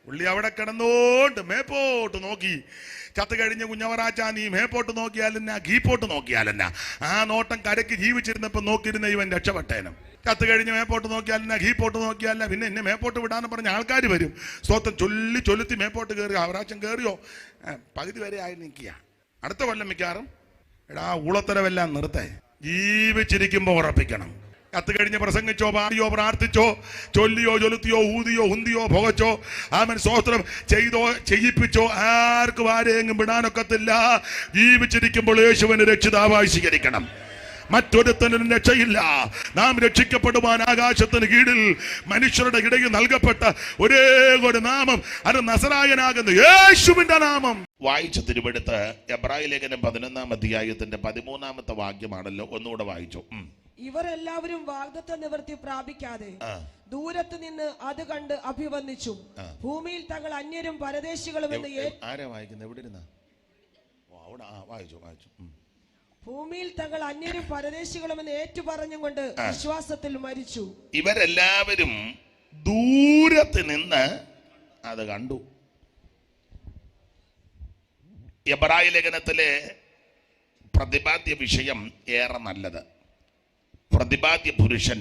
പുള്ളി അവിടെ കിടന്നോണ്ട് മേപ്പോട്ട് നോക്കി. ചത്ത് കഴിഞ്ഞ കുഞ്ഞവറാച്ച, നീ മേപ്പോട്ട് നോക്കിയാലെന്നാ കീപ്പോട്ട് നോക്കിയാലെന്നാ? ആ നോട്ടം കരയ്ക്ക് ജീവിച്ചിരുന്നപ്പോ നോക്കിയിരുന്ന ഇവൻ രക്ഷപ്പെട്ടേനും. ചത്ത് കഴിഞ്ഞ് മേപ്പോട്ട് നോക്കിയാലെന്നാ കീപ്പോട്ട് നോക്കിയാലല്ല, പിന്നെ എന്നെ മേപ്പോട്ട് വിടാന്ന് പറഞ്ഞ ആൾക്കാർ വരും. സ്തോത്രം ചൊല്ലുത്തി മേപ്പോട്ട് കയറി. അവറാച്ചൻ കയറിയോ? പകുതി വരെ ആയി നിൽക്കുക. അടുത്ത കൊല്ലം മിക്കാറും എടാ ഊളത്തരവെല്ലാം നിർത്തേ, ജീവിച്ചിരിക്കുമ്പോ ഉറപ്പിക്കണം. കത്ത് കഴിഞ്ഞ് പ്രസംഗിച്ചോ, പാടിയോ, പ്രാർത്ഥിച്ചോ, ചൊല്ലിയോ, ചൊലുത്തിയോ, ഊതിയോ, ഉന്തിയോ, പുകച്ചോ, ആമൻ സ്തോത്രം ചെയ്തോ, ചെയ്യിപ്പിച്ചോ, ആർക്കും ആരെയെങ്കിലും വിടാനൊക്കത്തില്ല. ജീവിച്ചിരിക്കുമ്പോൾ യേശുവിനെ രക്ഷിതാവായി സ്വീകരിക്കണം. മറ്റൊരുത്തനും രക്ഷയില്ല. നാം രക്ഷിക്കപ്പെടുവാൻ ആകാശത്തിന് കീഴിൽ മനുഷ്യരുടെ ഇടയിൽ നൽകപ്പെട്ട ഒരേ ഒരു നാമം, അത് നസറായനാകുന്ന യേശുവിന്റെ നാമം. വായിച്ച തിരുവെടുത്ത് എബ്രായ ലേഖനം 11-ാം അധ്യായത്തിന്റെ 13-ാമത്തെ വാക്യമാണല്ലോ. ഒന്നുകൂടെ വായിച്ചു. ഇവർ എല്ലാവരും വാഗ്ദത്ത നിവൃത്തി പ്രാപിക്കാതെ ദൂരത്ത് നിന്ന് അത് കണ്ട് അഭിവന്ദിച്ചു. ഭൂമിയിൽ തങ്ങൾ അന്യരും പരദേശികളും എന്ന്. ആരാ വായിക്കുന്നത്? എവിടെ ഇരുന്ന? വായിച്ചു. ഭൂമിയിൽ തങ്ങൾ അന്യരും പരദേശികളുമെന്ന് ഏറ്റുപറഞ്ഞുകൊണ്ട് വിശ്വാസത്തിൽ മരിച്ചു. ഇവരെല്ലാവരും ദൂരത്ത് നിന്ന് അത് കണ്ടു. എബ്രായ ലേഖനത്തിലെ പ്രതിപാദ്യ വിഷയം ഏറെ നല്ലത്. പ്രതിപാദ്യ പുരുഷൻ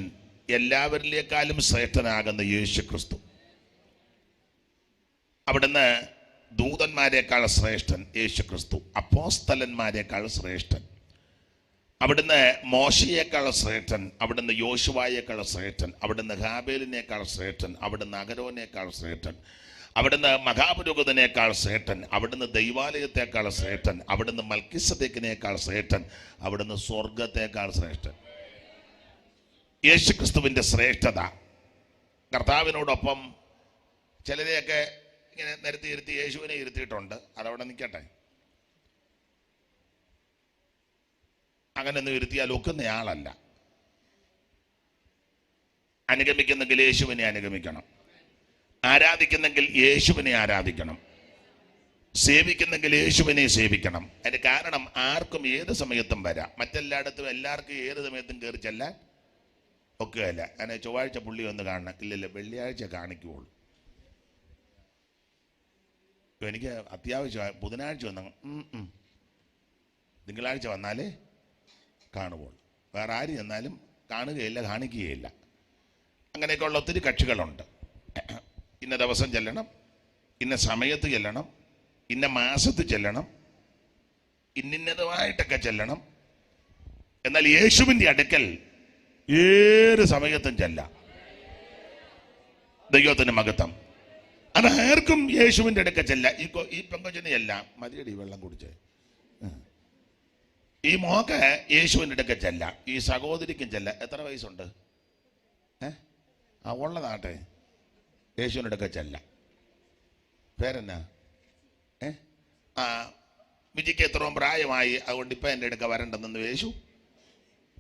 എല്ലാവരിലേക്കാളും ശ്രേഷ്ഠനാകുന്ന യേശു ക്രിസ്തു. അവിടുന്ന് ദൂതന്മാരെക്കാൾ ശ്രേഷ്ഠൻ യേശു ക്രിസ്തു. അപ്പോസ്തലന്മാരെക്കാൾ ശ്രേഷ്ഠൻ. അവിടുന്ന് മോശയേക്കാൾ ശ്രേഷ്ഠൻ. അവിടുന്ന് യോശുവായേക്കാൾ ശ്രേഷ്ഠൻ. അവിടുന്ന് ഹാബേലിനേക്കാൾ ശ്രേഷ്ഠൻ. അവിടുന്ന് അഹരോനേക്കാൾ ശ്രേഷ്ഠൻ. അവിടുന്ന് മഹാപുരോഹിതനേക്കാൾ ശ്രേഷ്ഠൻ. അവിടുന്ന് ദൈവാലയത്തെക്കാൾ ശ്രേഷ്ഠൻ. അവിടുന്ന് മൽക്കിസദേക്കിനേക്കാൾ ശ്രേഷ്ഠൻ. അവിടുന്ന് സ്വർഗത്തേക്കാൾ ശ്രേഷ്ഠൻ. യേശുക്രിസ്തുവിൻ്റെ ശ്രേഷ്ഠത. കർത്താവിനോടൊപ്പം ചിലരെയൊക്കെ ഇങ്ങനെ നിരത്തി ഇരുത്തി യേശുവിനെ ഇരുത്തിയിട്ടുണ്ട്. അതവിടെ നിൽക്കട്ടെ. അങ്ങനെയൊന്നും ഇരുത്തിയാൽ ഒക്കുന്നയാളല്ല. അനുഗമിക്കുന്നെങ്കിൽ യേശുവിനെ അനുഗമിക്കണം. ആരാധിക്കുന്നെങ്കിൽ യേശുവിനെ ആരാധിക്കണം. സേവിക്കുന്നെങ്കിൽ യേശുവിനെ സേവിക്കണം. അതിന് കാരണം ആർക്കും ഏത് സമയത്തും വരാം. മറ്റെല്ലായിടത്തും എല്ലാവർക്കും ഏത് സമയത്തും കയറി ചെല്ലാൻ ഒക്കെയല്ല. അങ്ങനെ ചൊവ്വാഴ്ച പുള്ളി ഒന്ന് കാണണം, ഇല്ലല്ല വെള്ളിയാഴ്ച കാണിക്കുള്ളൂ. എനിക്ക് അത്യാവശ്യം ബുധനാഴ്ച വന്ന തിങ്കളാഴ്ച വന്നാലേ കാണുകയുള്ളൂ. വേറെ ആര് ചെന്നാലും കാണുകയില്ല, കാണിക്കുകയില്ല. അങ്ങനെയൊക്കെയുള്ള ഒത്തിരി കക്ഷികളുണ്ട്. ഇന്ന ദിവസം ചെല്ലണം, ഇന്ന സമയത്ത് ചെല്ലണം, ഇന്ന മാസത്ത് ചെല്ലണം, ഇന്നതുമായിട്ടൊക്കെ ചെല്ലണം. എന്നാൽ യേശുവിൻ്റെ അടുക്കൽ ഏത് സമയത്തും ചെല്ലാം. ദൈവത്തിന് മഹത്വം. അതാർക്കും യേശുവിൻ്റെ അടുക്കൽ ചെല്ലാം. ഈ പെങ്കൊച്ചിനെ എല്ലാം മതിയടി വെള്ളം കുടിച്ച്. ഈ മോക്ക് യേശുവിൻ്റെ അടുക്കൽ ചെല്ലാം. ഈ സഹോദരിക്കും ചെല്ലാം. എത്ര വയസ്സുണ്ട്? ഉള്ളതാട്ടെ. യേശുവിൻ്റെ അടുക്കൽ ചെല്ലാം. പേരെന്നാ? വിജിക്ക് എത്രയും പ്രായമായി, അതുകൊണ്ട് ഇപ്പം എൻ്റെ അടുക്ക വരണ്ടെന്ന് യേശു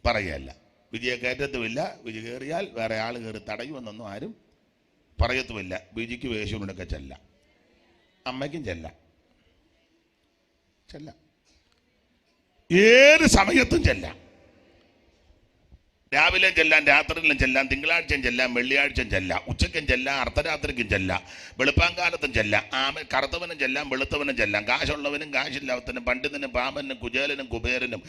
പറയുകയല്ല. വിജയെ കയറ്റത്തുമില്ല. വിജി കയറിയാൽ വേറെ ആൾ കയറി തടയുമെന്നൊന്നും ആരും പറയത്തുമില്ല. വിജിക്ക് യേശുവിനൊക്കെ ചെല്ലാം. അമ്മയ്ക്കും ചെല്ലാം. ഏത് സമയത്തും ചെല്ലാം. രാവിലെ ചെല്ലാം, രാത്രിയിലും ചെല്ലാം, തിങ്കളാഴ്ചയും ചെല്ലാം, വെള്ളിയാഴ്ചയും ചെല്ലാം, ഉച്ചയ്ക്കും ചെല്ലാം, അർദ്ധരാത്രിക്കും ചെല്ലാം, വെളുപ്പാങ്കാലത്തും ചെല്ലാം. കറുത്തവനും ചെല്ലാം, വെളുത്തവനും ചെല്ലാം, കാശുള്ളവനും കാശില്ലാത്തവനും, പണ്ഡിതനും പാമനും കുചേലനും കുബേരനും,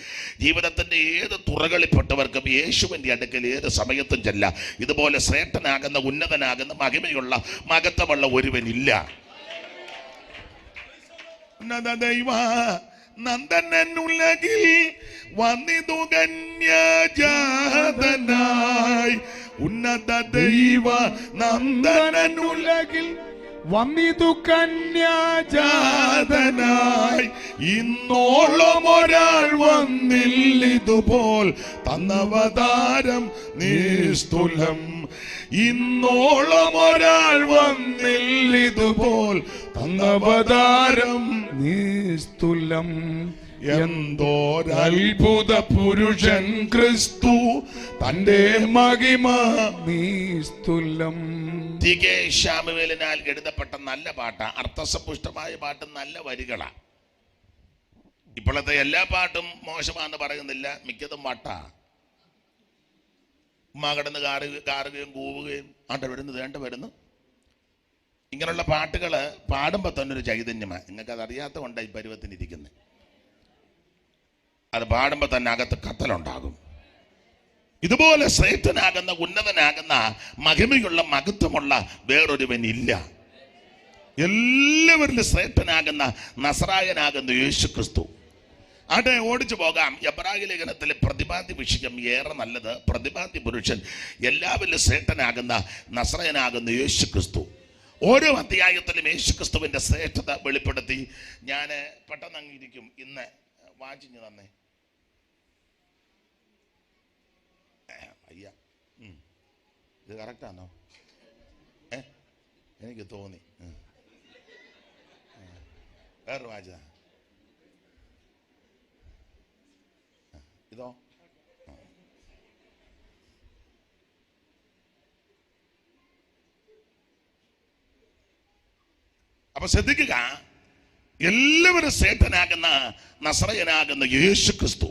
ജീവിതത്തിൻ്റെ ഏത് തുറകളിൽപ്പെട്ടവർക്കും യേശുവിൻ്റെ അടുക്കൽ ഏത് സമയത്തും ചെല്ലാം. ഇതുപോലെ ശ്രേഷ്ഠനാകുന്ന, ഉന്നതനാകുന്ന, മഹിമയുള്ള, മഹത്വമുള്ള ഒരുവനില്ല. നന്ദനുലകിൽ വന്നിതു കന്യാജാതനായി. ഉന്നത ദൈവ നന്ദനുലകിൽ വന്നിതു കന്യാജാതനായി. ഇന്നോളം ഒരാൾ വന്നില്ലിതുപോൽ തന്നവതാരം നിസ്തുലം. ഇന്നോളം ഒരാൾ വന്നില്ലിതുപോൽ തന്നവതാരം നിസ്തുലം. എന്തോരത്ഭുത പുരുഷൻ ക്രിസ്തു, തന്റെ മഹിമ നിസ്തുലം. ടി.കെ. ശാമുവേലിനാൽ എഴുതപ്പെട്ട നല്ല പാട്ടാ. അർത്ഥസമ്പുഷ്ടമായ പാട്ട്, നല്ല വരികളാ. ഇപ്പോഴത്തെ എല്ലാ പാട്ടും മോശമാണെന്ന് പറയുന്നില്ല, മിക്കതും പാട്ടാ. ഉമ്മ കിടന്ന് കാറുകയും കൂവുകയും ആണ്ട വരുന്നു വേണ്ട വരുന്നു. ഇങ്ങനെയുള്ള പാട്ടുകൾ പാടുമ്പോൾ തന്നെ ഒരു ചൈതന്യമാണ്. നിങ്ങൾക്കത് അറിയാത്ത കൊണ്ടാണ് ഈ പരുവത്തിനിരിക്കുന്നത്. അത് പാടുമ്പോൾ തന്നെ അകത്ത് കത്തലുണ്ടാകും. ഇതുപോലെ ശ്രേഷ്ഠനാകുന്ന, ഉന്നതനാകുന്ന, മഹിമയുള്ള, മഹത്വമുള്ള വേറൊരുവൻ ഇല്ല. എല്ലാവരിലും ശ്രേഷ്ഠനാകുന്ന നസറായനാകുന്ന യേശു ക്രിസ്തു. ആട്ടെ, ഓടിച്ചു പോകാം. എബ്രായ ലേഖനത്തിലെ പ്രതിപാദ്യ വിഷയം ഏറെ നല്ലത്. പ്രതിപാദ്യ പുരുഷൻ, എല്ലാവരിലും ശ്രേഷ്ഠനാകുന്ന നസറായനാകുന്ന യേശു ക്രിസ്തു. ഓരോ അധ്യായത്തിലും യേശു ക്രിസ്തുവിന്റെ ശ്രേഷ്ഠത വെളിപ്പെടുത്തി. ഞാൻ പെട്ടെന്ന് അങ്ങിരിക്കും. ഇന്ന് വാങ്ങിഞ്ഞു തന്നെ അയ്യ, ഇത് കറക്റ്റാണോ? എനിക്ക് തോന്നി. വേറൊരു വായിച്ചതാ ഇതോ. അപ്പൊ ശ്രദ്ധിക്കുക, എല്ലാവരും ശ്രേഷ്ഠനാകുന്ന നസറയനാകുന്ന യേശു ക്രിസ്തു.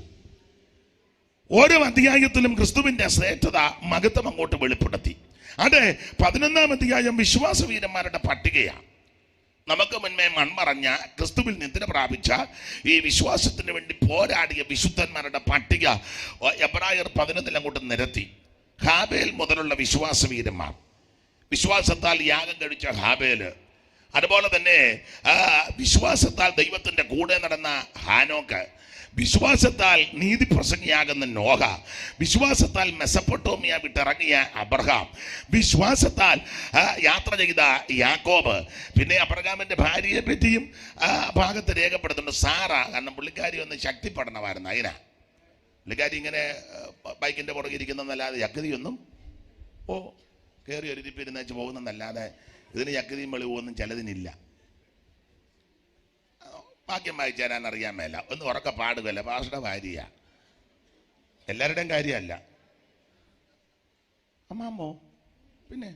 ഓരോ അധ്യായത്തിലും ക്രിസ്തുവിന്റെ ശ്രേഷ്ഠത, മഹത്വം അങ്ങോട്ട് വെളിപ്പെടുത്തി. അതെ, 11-ാം അധ്യായം വിശ്വാസവീരന്മാരുടെ പട്ടികയാണ്. നമുക്ക് മുൻപേ മൺമറഞ്ഞ, ക്രിസ്തുവിൽ നിദ്ര പ്രാപിച്ച, ഈ വിശ്വാസത്തിന് വേണ്ടി പോരാടിയ വിശുദ്ധന്മാരുടെ പട്ടിക എബ്രായർ 11 അങ്ങോട്ട് നിരത്തി. ഹാബേൽ മുതലുള്ള വിശ്വാസവീരന്മാർ, വിശ്വാസത്താൽ യാഗം കഴിച്ച ഹാബേല്, അതുപോലെ തന്നെ വിശ്വാസത്താൽ ദൈവത്തിന്റെ കൂടെ നടന്ന ഹാനോക്ക്, വിശ്വാസത്താൽ നീതി പ്രസംഗിയാകുന്ന നോഹ, വിശ്വാസത്താൽ മെസപ്പൊട്ടോമിയ വിട്ടിറങ്ങിയ അബ്രഹാം, വിശ്വാസത്താൽ യാത്ര ചെയ്ത യാക്കോബ്. പിന്നെ അബ്രഹാമിന്റെ ഭാര്യയെ പറ്റിയും ഭാഗത്ത് രേഖപ്പെടുത്തുന്നുണ്ട്, സാറ. കാരണം പുള്ളിക്കാരി ഒന്ന് ശക്തിപ്പെടണമായിരുന്നു. അതിനാ പുള്ളിക്കാരി ഇങ്ങനെ ബൈക്കിന്റെ പുറകെ ഇരിക്കുന്നതല്ലാതെ യക്തിയൊന്നും കയറി ഒരു ഇരിപ്പിരുന്നേച്ച് പോകുന്നതല്ലാതെ ഇതിന് യക്തിയും വെളിവൊന്നും ചിലതിനില്ല. വാക്യം വായിച്ചു തരാൻ അറിയാൻ മേല, ഒന്ന് ഉറക്കെ പാടുകയല്ല. പാസ്റ്ററുടെ ഭാര്യ, എല്ലാവരുടെയും കാര്യമല്ല. അമ്മാമ്മോ പിന്നെ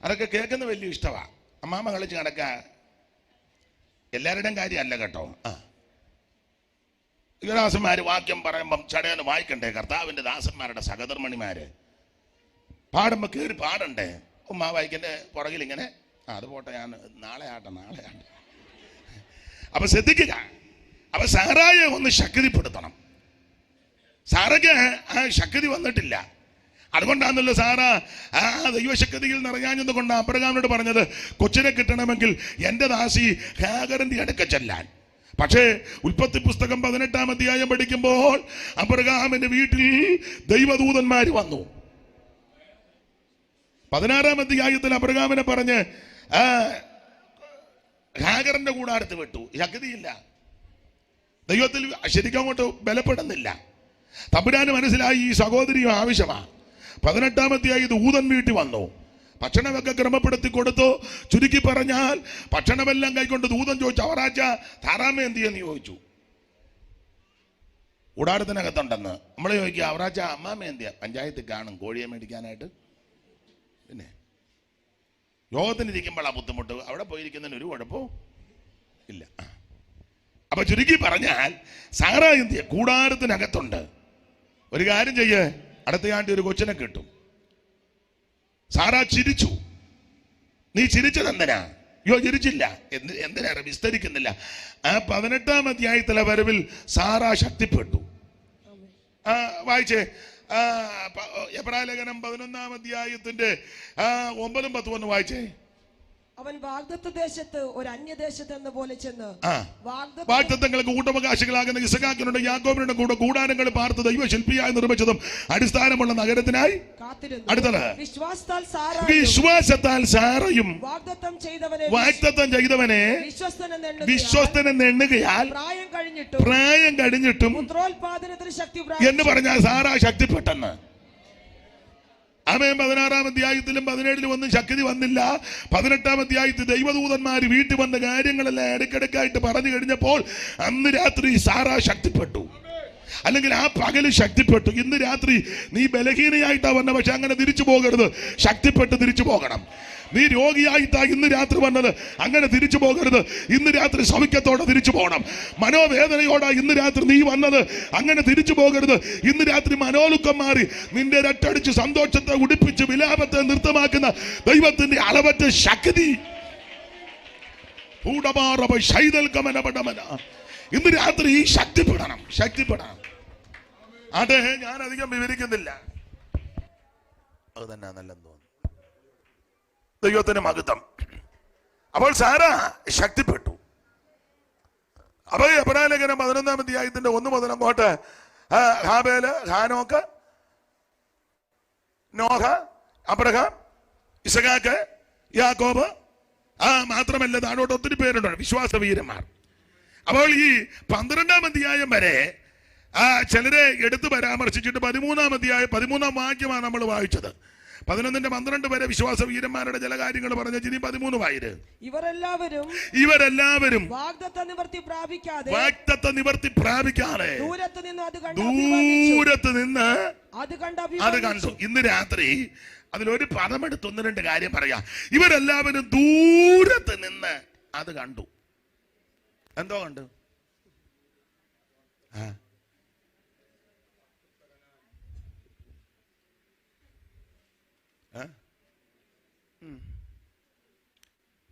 അതൊക്കെ കേൾക്കുന്ന വലിയ ഇഷ്ടമാണ്. അമ്മാമ്മ കളിച്ച് കിടക്ക, എല്ലാവരുടെയും കാര്യമല്ല കേട്ടോ. ദാസന്മാര് വാക്യം പറയുമ്പം ചടയെന്ന് വായിക്കണ്ടേ? കർത്താവിന്റെ ദാസന്മാരുടെ സഹധർമ്മണിമാര് പാടുമ്പോ കയറി പാടണ്ടേ? ഉമ്മാ വായിക്കന്റെ പുറകിൽ ഇങ്ങനെ അത് പോട്ടെ, ഞാൻ നാളെ ആട്ടെ. അപ്പൊ ശ്രദ്ധിക്കുക, അപ്പൊ സാറായെ ഒന്ന് ശക്തിപ്പെടുത്തണം. സാറയ്ക്ക് ആ ശക്തി വന്നിട്ടില്ല. അതുകൊണ്ടാണല്ലോ സാറ ദൈവശക്തിയിൽ നിറയാഞ്ഞത് കൊണ്ട് അബ്രഹാമിനോട് പറഞ്ഞത്, കൊച്ചിനെ കിട്ടണമെങ്കിൽ എൻ്റെ ദാസി ഹാഗറിന്റെ അടുക്ക ചെല്ലാൻ. പക്ഷേ ഉൽപ്പത്തി പുസ്തകം 18-ാം അധ്യായം പഠിക്കുമ്പോൾ അബ്രഹാമിന്റെ വീട്ടിൽ ദൈവദൂതന്മാര് വന്നു. 16-ാം അധ്യായത്തിൽ അബ്രഹാമിനെ പറഞ്ഞ് ഹാഗറിന്റെ കൂടാരത്ത് വിട്ടു. ശക്തിയില്ല, ദൈവത്തിൽ ശരിക്കും അങ്ങോട്ട് ബലപ്പെടുന്നില്ല. തമ്പുരാന് മനസ്സിലായി ഈ സഹോദരിയും ആവശ്യമാണ്. 18-ാം അധ്യായം ദൂതൻ വീട്ടിൽ വന്നു, ഭക്ഷണമൊക്കെ ക്രമപ്പെടുത്തി കൊടുത്തു. ചുരുക്കി പറഞ്ഞാൽ ഭക്ഷണമെല്ലാം കൈക്കൊണ്ട് ദൂതൻ ചോദിച്ചു, അവറാച്ച താറാമ എന്തിയെന്ന് ചോദിച്ചു. കൂടാരത്തിനകത്തുണ്ടെന്ന് നമ്മൾ ചോദിക്കുക, അവറാച്ച അമ്മാമ എന്തിയാ? പഞ്ചായത്തിൽ കാണും കോഴിയെ മേടിക്കാനായിട്ട്. പിന്നെ യോഗത്തിനിരിക്കുമ്പോൾ ആ ബുദ്ധിമുട്ട്, അവിടെ പോയിരിക്കുന്നതിന് ഒരു കുഴപ്പവും ഇല്ല. അപ്പൊ ചുരുക്കി പറഞ്ഞാൽ സാറ എന്തിയ കൂടാരത്തിനകത്തുണ്ട്. ഒരു കാര്യം ചെയ്യേ, അടുത്തയാണ്ട് ഒരു കൊച്ചിനെ കിട്ടും. സാറ ചിരിച്ചു. നീ ചിരിച്ചത് എന്തിനാ? ചിരിച്ചില്ല. എന്തിനാ വിസ്തരിക്കുന്നില്ല. ആ 18-ാം അധ്യായത്തിലെ വരവിൽ സാറ ശക്തിപ്പെട്ടു. വായിച്ചേ, എബ്രായ ലേഖനം 11-ാം അധ്യായത്തിന്റെ 9-ഉം 10ഉം ഒന്ന് വായിച്ചേ. അവൻ വാഗ്ദത്ത ദേശത്ത് ഒരു അന്യദേശത്ത് എന്ന പോലെ ചെന്ന് വാഗ്ദത്തങ്ങൾക്ക് കൂട്ടവകാശികളാകുന്ന ഇസഹാക്കിനുടെ യാക്കോബിനുടെ കൂടെ കൂടാരങ്ങൾ പാർത്ത് ദൈവശില്പിയായി നിർമ്മിച്ചതും അടിസ്ഥാനമുള്ള നഗരത്തിനായി അടുത്തത് വിശ്വാസത്താൽ സാറയും വാഗ്ദത്തം ചെയ്തവനെ വിശ്വസ്തനെന്ന് എണ്ണുകയാൽ പ്രായം കഴിഞ്ഞിട്ടും എന്ന് പറഞ്ഞാൽ സാറ ശക്തിപ്പെട്ടെന്ന്. ആമേൻ. 16-ാം അധ്യായത്തിലും 17-ലും ഒന്നും ശക്തി വന്നില്ല. 18-ാം അധ്യായത്തിൽ ദൈവദൂതന്മാർ വീട്ടിൽ വന്ന കാര്യങ്ങളെല്ലാം ഇടയ്ക്കിടയ്ക്കായിട്ട് പറഞ്ഞു കഴിഞ്ഞപ്പോൾ അന്ന് രാത്രി സാറ ശക്തിപ്പെട്ടു. അല്ലെങ്കിൽ ആ പകല് ശക്തിപ്പെട്ടു. ഇന്ന് രാത്രി നീ ബലഹീനയായിട്ടാ വന്ന, പക്ഷെ അങ്ങനെ തിരിച്ചു പോകരുത്, ശക്തിപ്പെട്ട് തിരിച്ചു പോകണം. നീ രോഗിയായിട്ടാ ഇന്ന് രാത്രി വന്നത്, അങ്ങനെ തിരിച്ചു പോകരുത്. ഇന്ന് രാത്രി സൗഖ്യത്തോടെ തിരിച്ചു പോകണം. മനോവേദനയോടെ ഇന്ന് രാത്രി നീ വന്നത്, അങ്ങനെ തിരിച്ചു പോകരുത്. ഇന്ന് രാത്രി മനോലുക്കം മാറി നിന്റെ രട്ടടിച്ച് സന്തോഷത്തെ ഉടിപ്പിച്ച് വിലാപത്തെ നൃത്തമാക്കുന്ന ദൈവത്തിന്റെ അളവറ്റ ശക്തി ഇന്ന് രാത്രി ശക്തിപ്പെടണം. അതെ, ഞാൻ അധികം വിവരിക്കുന്നില്ല. അത് തന്നെ നല്ലെന്ന് തോന്നുന്നു. ദൈവത്തിന് മഹത്വം. അപ്പോൾ സാറ ശക്തിപ്പെട്ടു. അപ്പൊ എബ്രായ ലേഖനം 11-ാം അധ്യായത്തിന്റെ 1 മുതൽ അങ്ങോട്ട് ഹാബേല്, ഹാനോക്ക്, നോഹ, അബ്രഹാം, ഇസഹാക്ക്, യാക്കോബ്, മാത്രമല്ല താഴോട്ട് ഒത്തിരി പേരുണ്ട് വിശ്വാസവീരന്മാർ. അപ്പോൾ ഈ 12-ാം അധ്യായം വരെ ചിലരെ എടുത്തു പരാമർശിച്ചിട്ട് 13-ാം അധ്യായം 13-ാം വാക്യമാണ് നമ്മൾ വായിച്ചത്. 11-ന്റെ 12 വരെ വിശ്വാസ വീരന്മാരുടെ ചില കാര്യങ്ങൾ പറഞ്ഞ 13 വായിര്. ഇവരെല്ലാവരും വാഗ്ദത്ത നിവർത്തി പ്രാപിക്കാതെ ദൂരത്ത് നിന്ന് അത് കണ്ടു. ഇന്ന് രാത്രി അതിലൊരു പദമെടുത്ത് 1-2 കാര്യം പറയാം. ഇവരെല്ലാവരും ദൂരത്ത് നിന്ന് അത് കണ്ടു. എന്തോ കണ്ടു?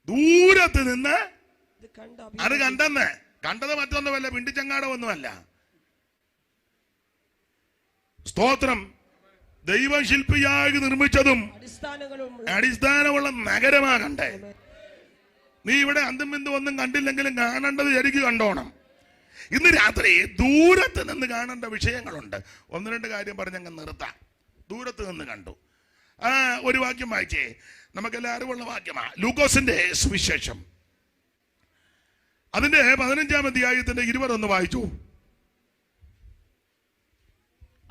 ദൂരത്ത് നിന്ന് അത് കണ്ടെന്ന്. കണ്ടത് മറ്റൊന്നുമല്ല, പിണ്ടിച്ചങ്ങാടമൊന്നുമല്ല. സ്തോത്രം. ദൈവശില്പിയായി നിർമ്മിച്ചതും അടിസ്ഥാനമുള്ള നഗരമാ കണ്ടേ. നീ ഇവിടെ അന്തും ബിന്ദു ഒന്നും കണ്ടില്ലെങ്കിലും കാണേണ്ടത് ശരിക്കും കണ്ടോണം. ഇന്ന് രാത്രി ദൂരത്ത് നിന്ന് കാണേണ്ട വിഷയങ്ങളുണ്ട്. 1-2 കാര്യം പറഞ്ഞങ്ങ് നിർത്താം. ദൂരത്ത് നിന്ന് കണ്ടു. ഒരു വാക്യം വായിച്ചേ, നമുക്കെല്ലാം അറിവുള്ള വാക്യമാ. ലൂക്കോസിന്റെ സുവിശേഷം അതിന്റെ 15-ാം അധ്യായത്തിന്റെ 21 വായിച്ചു.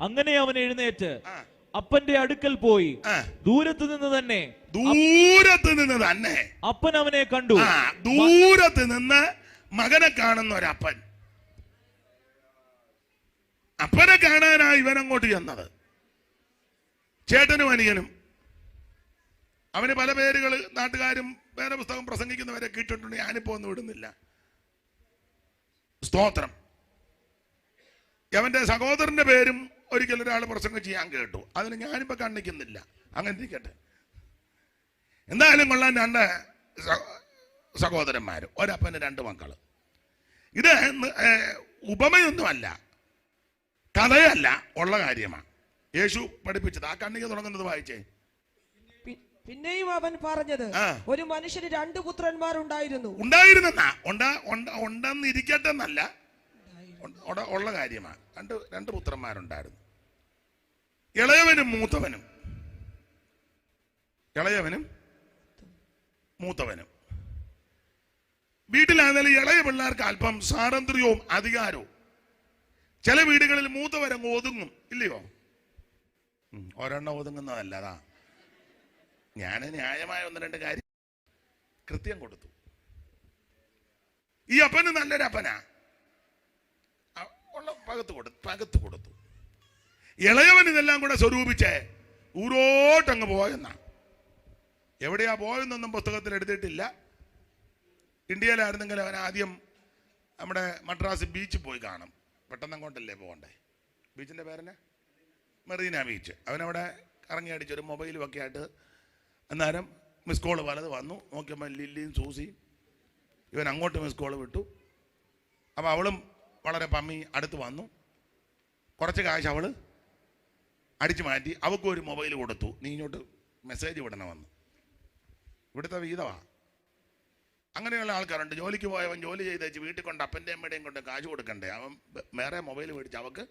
അങ്ങനെ അവൻ എഴുന്നേറ്റ് അപ്പന്റെ അടുക്കൽ പോയി ദൂരത്ത് നിന്ന് തന്നെ അപ്പൻ അവനെ കണ്ടു. ദൂരത്ത് നിന്ന് മകനെ കാണുന്ന ഒരപ്പൻ. അപ്പനെ കാണാനായി ഇവൻ അങ്ങോട്ട് ചെന്നത്. ചേട്ടനും അനിയനും. അവന് പല പേരുകൾ നാട്ടുകാരും വേറെ പുസ്തകം പ്രസംഗിക്കുന്നവരെ കേട്ടിട്ടുണ്ട്. ഞാനിപ്പോ ഒന്നും ഇടുന്നില്ല. സ്തോത്രം. അവന്റെ സഹോദരന്റെ പേരും ഒരിക്കലും ഒരാൾ പ്രസംഗിച്ച് ഞാൻ കേട്ടു. അതിന് ഞാനിപ്പോ കണ്ണിക്കുന്നില്ല. അങ്ങനെ ഇരിക്കട്ടെ. എന്തായാലും കൊള്ളാൻ 2 സഹോദരന്മാരും, ഒരപ്പന് 2 മക്കള്. ഇത് ഉപമയൊന്നുമല്ല, കഥയല്ല, ഉള്ള കാര്യമാണ്. യേശു പഠിപ്പിച്ചത്. ആ കണ്ണിക തുടങ്ങുന്നത് വായിച്ചേ. പിന്നെയും അവൻ പറഞ്ഞത്, ഒരു മനുഷ്യന് 2 പുത്രന്മാർ ഉണ്ടെന്നിരിക്കട്ടെ എന്നല്ല, ഉള്ള കാര്യമാണ്. 2 പുത്രന്മാരുണ്ടായിരുന്നു. ഇളയവനും മൂത്തവനും. വീട്ടിലാണെങ്കിലും ഇളയ പിള്ളേർക്ക് അല്പം സ്വാതന്ത്ര്യവും അധികാരവും. ചില വീടുകളിൽ മൂത്തവരങ്ങ് ഒതുങ്ങും, ഇല്ലയോ? ഒരെണ്ണം ഒതുങ്ങുന്നതല്ല. അതാ ഞാൻ ന്യായമായ 1-2 കാര്യം കൃത്യം കൊടുത്തു. ഈ അപ്പന് നല്ലൊരപ്പനാ. ഉള്ള പകത്ത് കൊടുത്തു. ഇളയവൻ ഇതെല്ലാം കൂടെ സ്വരൂപിച്ച് ഊരോട്ടങ്ങ് പോയെന്നാ. എവിടെയാ പോയെന്നൊന്നും പുസ്തകത്തിൽ എടുത്തിട്ടില്ല. ഇന്ത്യയിലായിരുന്നെങ്കിൽ അവൻ ആദ്യം നമ്മുടെ മദ്രാസ് ബീച്ചിൽ പോയി കാണും. പെട്ടെന്ന് അങ്ങോട്ടല്ലേ പോകണ്ടേ? ബീച്ചിന്റെ പേരെന്നെ മെറീന ബീച്ച്. അവനവിടെ കറങ്ങി അടിച്ചൊരു മൊബൈലും ഒക്കെ ആയിട്ട്. അന്നേരം മിസ് കോള് പലത് വന്നു. നോക്കിയപ്പോൾ ലില്ലിയും സൂസിയും. ഇവൻ അങ്ങോട്ട് മിസ് കോള് വിട്ടു. അപ്പോൾ അവളും വളരെ പമ്മി അടുത്ത് വന്നു. കുറച്ച് കാശ് അവള് അടിച്ചു മാറ്റി അവൾക്കും ഒരു മൊബൈൽ കൊടുത്തു. നീ ഇങ്ങോട്ട് മെസ്സേജ് വിടണമെന്ന്. ഇവിടുത്തെ വീതമാണ്. അങ്ങനെയുള്ള ആൾക്കാരുണ്ട്. ജോലിക്ക് പോയവൻ ജോലി ചെയ്തേച്ച് വീട്ടിൽ കൊണ്ട് അപ്പൻ്റെ അമ്മയുടെയും കൊണ്ട് കാശ് കൊടുക്കണ്ടേ. അവൻ വേറെ മൊബൈൽ മേടിച്ച് അവൾക്ക്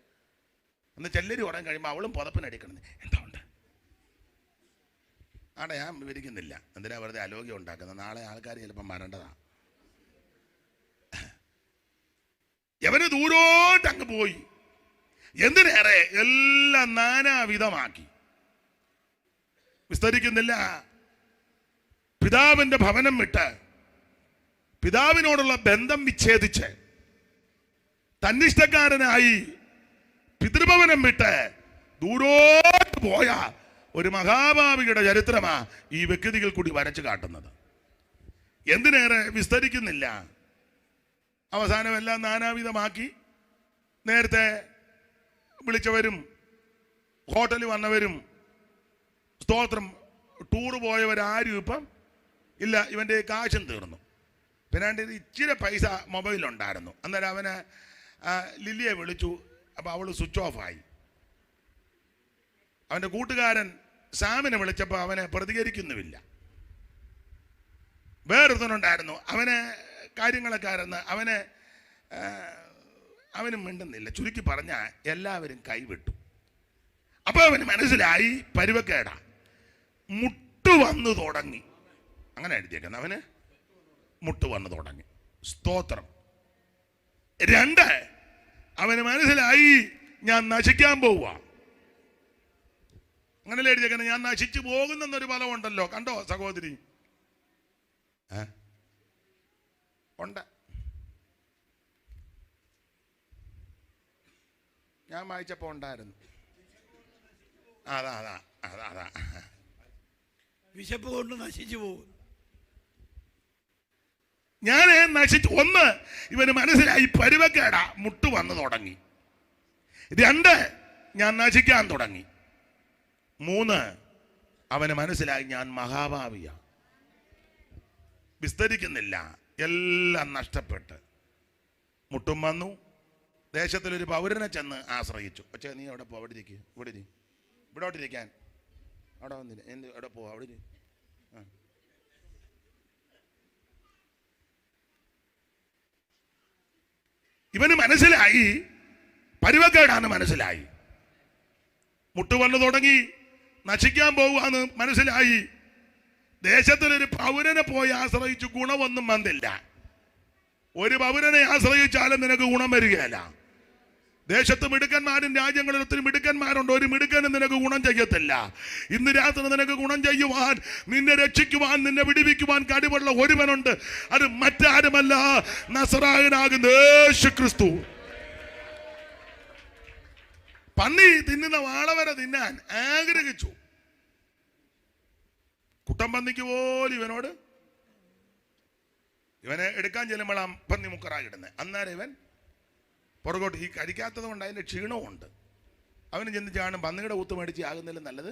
ഒന്ന് ചെല്ലരി ഉടൻ കഴിയുമ്പോൾ അവളും പുതപ്പിനടിക്കണം. എന്താ ഉണ്ട് ആടെ? ഞാൻ വിവരിക്കുന്നില്ല. എന്തിനാ വെറുതെ അലോഗ്യം ഉണ്ടാക്കുന്നത്? നാളെ ആൾക്കാർ ചിലപ്പം വരേണ്ടതാണ്. എവന് ദൂരോട്ട് അങ്ങ് പോയി. എന്തിനേറെ എല്ലാം നാനാവിധമാക്കി. വിസ്തരിക്കുന്നില്ല. പിതാവിന്റെ ഭവനം വിട്ട്, പിതാവിനോടുള്ള ബന്ധം വിച്ഛേദിച്ച്, തന്നിഷ്ടക്കാരനായി പിതൃഭവനം വിട്ട് ദൂരോട്ട് പോയ ഒരു മഹാഭാവിയുടെ ചരിത്രമാ ഈ വ്യക്തികൾ കൂടി വരച്ചു കാട്ടുന്നത്. എന്തിനേറെ വിസ്തരിക്കുന്നില്ല. അവസാനം എല്ലാം നാനാവിധമാക്കി. നേരത്തെ വിളിച്ചവരും ഹോട്ടലിൽ വന്നവരും സ്തോത്രം ടൂറ് പോയവരാരും ഇപ്പം ഇല്ല. ഇവൻ്റെ കാശും തീർന്നു. പിന്നെ ഇച്ചിരി പൈസ മൊബൈലുണ്ടായിരുന്നു. അന്നേരം അവന് ലില്ലിയെ വിളിച്ചു. അപ്പം അവൾ സ്വിച്ച് ഓഫായി. അവൻ്റെ കൂട്ടുകാരൻ സാമിനെ വിളിച്ചപ്പോൾ അവനെ പ്രതികരിക്കുന്നുമില്ല. വേറൊരുത്തനുണ്ടായിരുന്നു, അവന് കാര്യങ്ങളൊക്കെ ആയിരുന്നു. അവനും മിണ്ടുന്നില്ല. ചുരുക്കി പറഞ്ഞാൽ എല്ലാവരും കൈവിട്ടു. അപ്പോൾ അവന് മനസ്സിലായി പരുവക്കേടാ. മുട്ട് വന്നു തുടങ്ങി. അങ്ങനെ എഴുതിയേക്കുന്നത്. അവന് മുട്ട് വന്നു തുടങ്ങി. സ്തോത്രം. 2, അവന് മനസ്സിലായി ഞാൻ നശിക്കാൻ പോവുക. അങ്ങനെയല്ലേ എഴുതിയേക്കുന്നത്? ഞാൻ നശിച്ചു പോകുന്നൊരു ഫലമുണ്ടല്ലോ. കണ്ടോ സഹോദരി? ഉണ്ട്. ഞാൻ വായിച്ചപ്പോ ഉണ്ടായിരുന്നു. അതാ വിശപ്പ് കൊണ്ട് നശിച്ചു പോകും. ഞാൻ നശിച്ചു. 1, ഇവന് മനസ്സിലായി പരുവക്കേടാ, മുട്ട് വന്നു തുടങ്ങി. 2, ഞാൻ നശിക്കാൻ തുടങ്ങി. 3, അവന് മനസ്സിലായി ഞാൻ മഹാഭാവിയ. വിസ്തരിക്കുന്നില്ല. എല്ലാം നഷ്ടപ്പെട്ട് മുട്ടും വന്നു. ദേശത്തിലൊരു പൗരനെ ചെന്ന് ആശ്രയിച്ചു. പക്ഷേ നീ അവിടെ പോ, അവിടെ ഇരിക്കുക, ഇവിടോട്ടിരിക്കാൻ അവിടെ വന്നില്ല. എവിടെ പോ, അവിടെ ഇവന് മനസ്സിലായി പരുവക്കേടാണ്. മനസ്സിലായി മുട്ട് വന്നു തുടങ്ങി. നശിക്കാൻ പോവുകയെന്ന് മനസ്സിലായി. ദേശത്തിലൊരു പൗരനെ പോയി ആശ്രയിച്ചു. ഗുണമൊന്നും വന്നില്ല. ഒരു പൗരനെ ആശ്രയിച്ചാലും നിനക്ക് ഗുണം വരികയല്ല. ദേശത്ത് മിടുക്കന്മാരും രാജ്യങ്ങളിൽ ഒത്തിരി മിടുക്കന്മാരുണ്ട്. ഒരു മിടുക്കനും നിനക്ക് ഗുണം ചെയ്യത്തില്ല. ഇന്ന് രാത്രി നിനക്ക് ഗുണം ചെയ്യുവാൻ, നിന്നെ രക്ഷിക്കുവാൻ, നിന്നെ വിടുവിക്കുവാൻ കഴിവുള്ള ഒരുവനുണ്ട്. അത് മറ്റാരുമല്ല, നസറായനാകുന്ന യേശുക്രിസ്തു. പന്നി തിന്നുന്ന വാളവരെ തിന്നാൻ ആഗ്രഹിച്ചു. കുട്ടം പന്നിക്ക് പോലും ഇവനെ എടുക്കാൻ ചെല്ലുമ്പോഴാണ് പന്നി മുക്കറായിടുന്നത്. അന്നേരം ഇവൻ പുറകോട്ട്. ഈ കഴിക്കാത്തത് കൊണ്ട് അതിൻ്റെ ക്ഷീണവും ഉണ്ട്. അവന് ചിന്തിച്ചാണ് പന്നിയുടെ ഊത്ത് മേടിച്ച് ആകുന്നതിലും നല്ലത്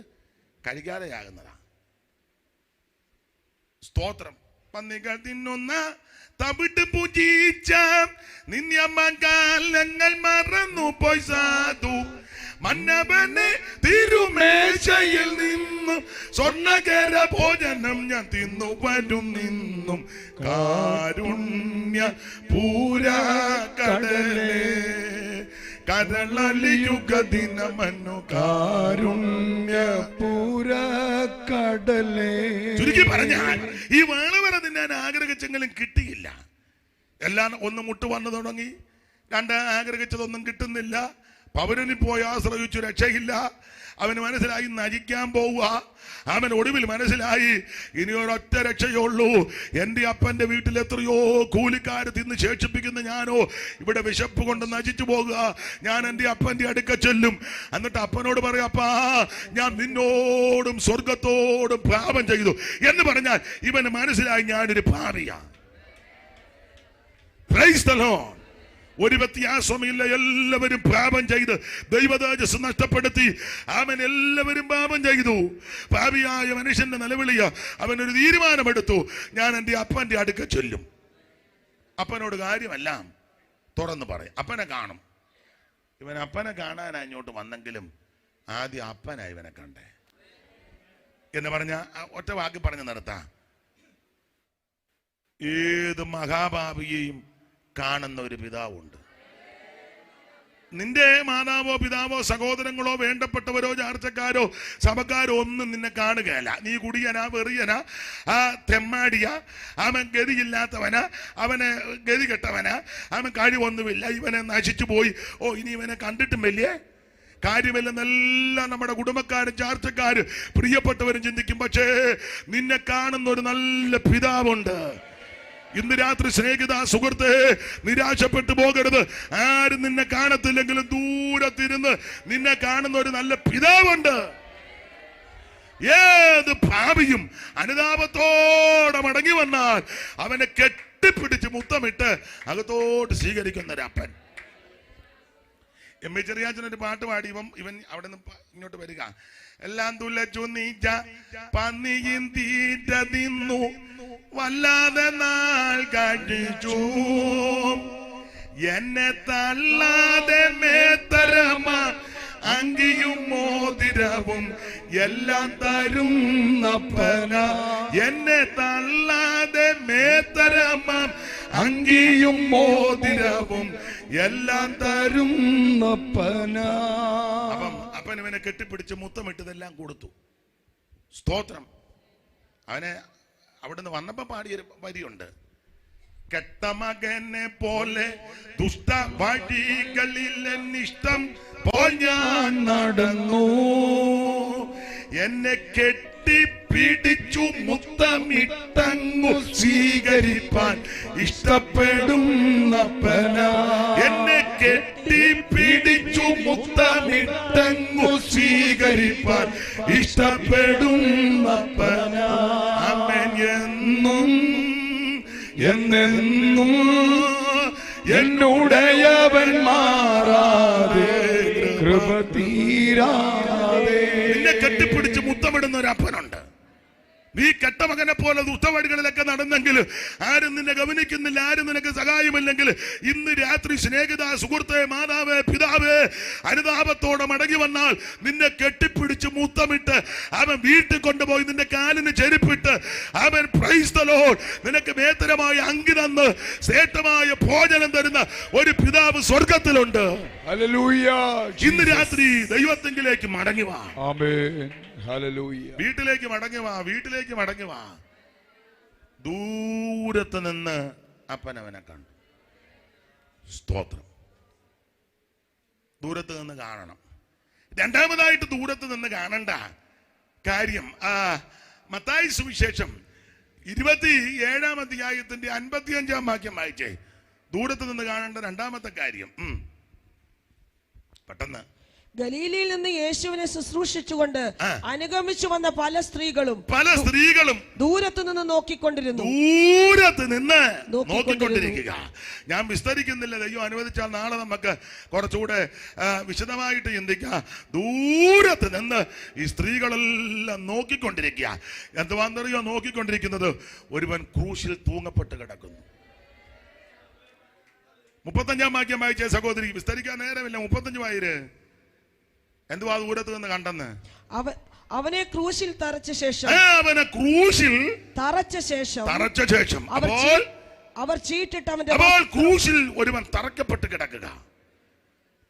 കഴിക്കാതെ ആകുന്നതാണ്. സ്തോത്രം. പന്നികൾ തിന്നുന്ന തവിട്ട് പൂജിച്ച നിന്യമകാലങ്ങൾ മറന്നു പോയി സാധു. മന്നവനെ തിരുമേശയിൽ നിന്നും സ്വർണ്ണകര ഭോജനം ഞാൻ തിന്നു വരും നിന്നും. കാരുണ്യ പൂരാ കടലേ കരളലിയുഗ ദിനമന്നു. കാരുണ്യ പൂരാ കടലേ. ചുരുക്കി പറഞ്ഞാൽ ഈ വാളവര തിന്നാൻ ആഗ്രഹിച്ചെങ്കിലും കിട്ടിയില്ല. എല്ലാം 1 മുട്ട് വന്നു തുടങ്ങി. 2 ആഗ്രഹിച്ചതൊന്നും കിട്ടുന്നില്ല. പൗരനിൽ പോയി ആശ്രയിച്ചു, രക്ഷയില്ല. അവന് മനസ്സിലായി നശിക്കാൻ പോവുക. അവൻ ഒടുവിൽ മനസ്സിലായി ഇനി ഒരൊറ്റ രക്ഷയുള്ളൂ. എൻ്റെ അപ്പൻ്റെ വീട്ടിൽ എത്രയോ കൂലിക്കാർ തിന്ന് ശേഷിപ്പിക്കുന്ന ഞാനോ ഇവിടെ വിശപ്പ് കൊണ്ട് നശിച്ചു പോകുക. ഞാൻ എൻ്റെ അപ്പൻ്റെ അടുക്ക ചെല്ലും. എന്നിട്ട് അപ്പനോട് പറയും, അപ്പാ ഞാൻ നിന്നോടും സ്വർഗത്തോടും പാപം ചെയ്തു എന്ന് പറഞ്ഞാൽ ഇവന് മനസ്സിലായി ഞാനൊരു പാപിയാണ്. Praise the Lord. ഒരു വ്യത്യാസമില്ല. എല്ലാവരും പാപം ചെയ്ത് ദൈവതേജസ് നഷ്ടപ്പെടുത്തി. അവൻ എല്ലാവരും പാപം ചെയ്തു. പാപിയായ മനുഷ്യന്റെ നിലവിളിയ അവനൊരു തീരുമാനമെടുത്തു. ഞാൻ എൻ്റെ അപ്പൻ്റെ അടുക്ക ചൊല്ലും. അപ്പനോട് കാര്യമെല്ലാം തുറന്നു പറയും. അപ്പനെ കാണും. ഇവൻ അപ്പനെ കാണാൻ അങ്ങോട്ട് വന്നെങ്കിലും ആദ്യം അപ്പനാ ഇവനെ കണ്ടേ എന്ന് പറഞ്ഞ ഒറ്റ വാക്കി പറഞ്ഞു നിർത്താം. ഏത് മഹാഭാവിയെയും കാണുന്ന ഒരു പിതാവുണ്ട്. നിന്റെ മാതാവോ പിതാവോ സഹോദരങ്ങളോ വേണ്ടപ്പെട്ടവരോ ചാർച്ചക്കാരോ സഭക്കാരോ ഒന്നും നിന്നെ കാണുകയല്ല. നീ കുടിയനാ, വെറിയനാ, ആ തെമ്മാടിയാ, അവൻ ഗതിയില്ലാത്തവനാ, അവന് ഗതി കെട്ടവനാ, അവൻ കഴിവൊന്നുമില്ല, ഇവനെ നശിച്ചു പോയി, ഓ ഇനി ഇവനെ കണ്ടിട്ടും വലിയ കാര്യമില്ലെന്നെല്ലാം നമ്മുടെ കുടുംബക്കാരും ചാർച്ചക്കാരും പ്രിയപ്പെട്ടവരും ചിന്തിക്കും. പക്ഷേ നിന്നെ കാണുന്ന ഒരു നല്ല പിതാവുണ്ട്. ഇന്ന് രാത്രി സ്നേഹിത സുഹൃത്തെ, നിരാശപ്പെട്ടു പോകരുത്. ആരും നിന്നെ കാണത്തില്ലെങ്കിലും ദൂരത്തിരുന്ന് നിന്നെ കാണുന്ന ഒരു നല്ല പിതാവുണ്ട്. ഏത് പാപിയും അനുതാപത്തോടെ മടങ്ങി വന്നാൽ അവനെ കെട്ടിപ്പിടിച്ച് മുത്തമിട്ട് അകത്തോട്ട് സ്വീകരിക്കുന്ന ഒരു അപ്പൻ. എം എ ചെറിയാച്ചൻ ഒരു പാട്ട് പാടി ഇവൻ അവിടെ നിന്ന് ഇങ്ങോട്ട് വരിക. എല്ലാം തുലച്ചു നീച്ച പന്നിയും തീറ്റ തിന്നു വല്ലാതെ നാൾ കഴിച്ചു, എന്നെ തള്ളാതെ മേത്തരമ അങ്കിയും മോതിരവും എല്ലാം തരുന്നപ്പന, എന്നെ തള്ളാതെ മേത്തരമ അങ്കിയും മോതിരവും എല്ലാം തരുന്നപ്പന. അപ്പൻ ഇവനെ കെട്ടിപ്പിടിച്ച് മുത്തമിട്ടതെല്ലാം കൊടുത്തു. സ്തോത്രം. അവനെ അവിടുന്ന് വന്നപ്പോ പാടിയൊരു വരിയുണ്ട്. കെട്ട മകനെ പോലെ ദുഷ്ട വഴികളിൽ എന്നിഷ്ടം പോൽ ഞാൻ നടന്നു, എന്നെ കെട്ടിപ്പിടിച്ചു മുത്തമിട്ടങ്ങു സ്വീകരിപ്പാൻ ഇഷ്ടപ്പെടുന്നപ്പന, എന്നെ കെട്ടിപ്പിടിച്ചു മുത്തമിട്ടങ്ങു സ്വീകരിപ്പാൻ ഇഷ്ടപ്പെടുന്നപ്പന. ആമേൻ. എന്നും എന്നെന്നും എന്നുടയവൻ മാറാതെ കൃപ തീരാതെ. നിന്നെ കെട്ടിപ്പിടിച്ച് മുത്തമിടുന്ന ഒരു അപ്പനുണ്ട്. നീ കെട്ടമകനെ പോലെ ദുഷ്ടവഴികളിലൊക്കെ നടന്നെങ്കിൽ ആരും നിന്നെ ഗവനിക്കുന്നില്ല, ആരും നിനക്ക് സഹായമില്ലെങ്കിൽ ഇന്ന് രാത്രി സ്നേഹിത, സുഹൃത്തെ, മാതാവേ, പിതാവേ, അനുതാപത്തോടെ മടങ്ങി വന്നാൽ നിന്നെ കെട്ടിപ്പിടിച്ച് മുത്തമിട്ട് അവൻ വീട്ടിൽ കൊണ്ടുപോയി നിന്റെ കാലിന് ചെരുപ്പിട്ട് അവൻ പ്രൈസ് ദ ലോർഡ് നിനക്ക് മേത്തരമായ അങ്കി തന്ന് ശ്രേഷ്ഠമായ ഭോജനം തരുന്ന ഒരു പിതാവ് സ്വർഗത്തിലുണ്ട്. ഹല്ലേലൂയ. ഇന്ന് രാത്രി ദൈവത്തെങ്കിലേക്ക് മടങ്ങി വാ. ആമേൻ. ഹല്ലേലൂയ. വീട്ടിലേക്ക് മടങ്ങി വാ, വീട്ടിലേക്ക് മടങ്ങി വാ. ദൂരത്ത് നിന്ന് അപ്പൻ അവനെ കണ്ടു. സ്തോത്രം. ദൂരത്ത് നിന്ന് കാണണം. രണ്ടാമതായിട്ട് ദൂരത്ത് നിന്ന് കാണണ്ട കാര്യം മത്തായി സുവിശേഷം 27-ാം അധ്യായത്തിന്റെ 55-ാം വാക്യം വായിച്ചേ. ദൂരത്ത് നിന്ന് കാണേണ്ട രണ്ടാമത്തെ കാര്യം. പെട്ടെന്ന്. ഗലീലയിൽ നിന്ന് യേശുവിനെ ശുശ്രൂഷിച്ചുകൊണ്ട് അനുഗമിച്ചു വന്ന പല സ്ത്രീകളും ദൂരത്ത് നിന്ന് നോക്കിക്കൊണ്ടിരുന്നു. ദൂരത്ത് നിന്ന് നോക്കിക്കൊണ്ടിരിക്കുക. ഞാൻ വിസ്തരിക്കുന്നില്ല. ദൈവം അനുവദിച്ചാൽ നാളെ നമുക്ക് കുറച്ചുകൂടെ വിശദമായിട്ട് ചിന്തിക്കാം. ദൂരത്ത് നിന്ന് ഈ സ്ത്രീകളെല്ലാം നോക്കിക്കൊണ്ടിരിക്കുക. എന്തുവാന്നറിയോ നോക്കിക്കൊണ്ടിരിക്കുന്നത്? ഒരുവൻ ക്രൂശിൽ തൂങ്ങപ്പെട്ട് കിടക്കുന്നു. 35-ാം വാക്യം വായിച്ച സഹോദരി. വിസ്തരിക്കാൻ നേരമില്ല. 35 വായിര്. എന്തുവാ ദൂരത്ത് നിന്ന് കണ്ടെന്ന്? അവനെ ക്രൂശിൽ തറച്ച ശേഷം അവർ ചീട്ടിട്ട് അപ്പോൾ ക്രൂശിൽ ഒരുവൻ തറക്കപ്പെട്ട് കിടക്കുക.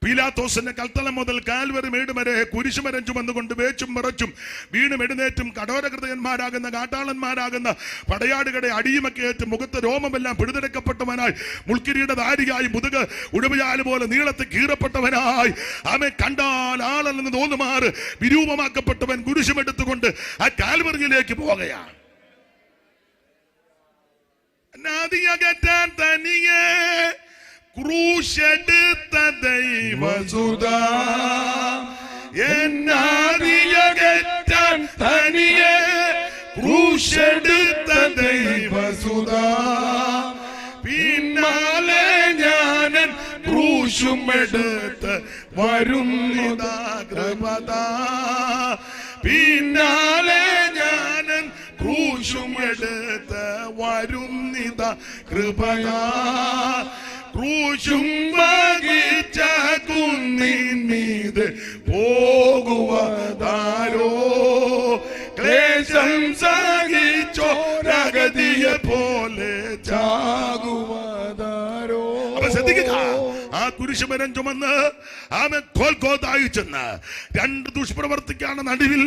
പീലാത്തോസിന്റെ കൽത്തളം മുതൽ കാൽവരി മേട് വരെ കുരിശുമരം ചുമന്നുകൊണ്ട് വേച്ചും മറച്ചും വീണും എഴുന്നേറ്റും കഠോരകൃതന്മാരാകുന്ന കാട്ടാളന്മാരാകുന്ന പടയാടുകളെ അടിയുമൊക്കെയേറ്റ് മുഖത്ത് രോമമെല്ലാം പിഴുതെടുക്കപ്പെട്ടവനായി മുൾക്കിരീടധാരിയായി മുതുക് ഉടുമ്പുചാല് പോലെ നീളത്ത് കീറപ്പെട്ടവനായി അവൻ കണ്ടാൽ ആളല്ലെന്ന് തോന്നുമാറ് വിരൂപമാക്കപ്പെട്ടവൻ കുരിശുമെടുത്തുകൊണ്ട് ആ കാൽവരിയിലേക്ക് പോകുകയാണ്. നദിയകറ്റാൻ തനിയെ ക്രൂശെടുത്ത ദൈവസുത എന്നാദിയകറ്റാൻ തനിയെ ക്രൂശെടുത്ത ദൈവസുത പിന്നാലെ ഞാനൻ ക്രൂശുമെടുത്ത് വരുന്നിതാ കൃപതാ പിന്നാലെ ഞാനൻ ക്രൂശുമെടുത്ത് വരുന്നിതാ കൃപതാ ക്രൂശും വഹിച്ച കുന്നിന്മീത് പോകുവതാരോ ക്ലേശം സഹിച്ചോരഗതിയെ പോലെ ചാകുവതാരോ. അപ്പൊ ശ്രദ്ധിക്കുക. ആ കുരിശുമരം ചുമന്ന് ആമൻ ഗോൽഗോഥായിൽ ചെന്ന് രണ്ട് ദുഷ്പ്രവർത്തിക്കാണ് നടുവിൽ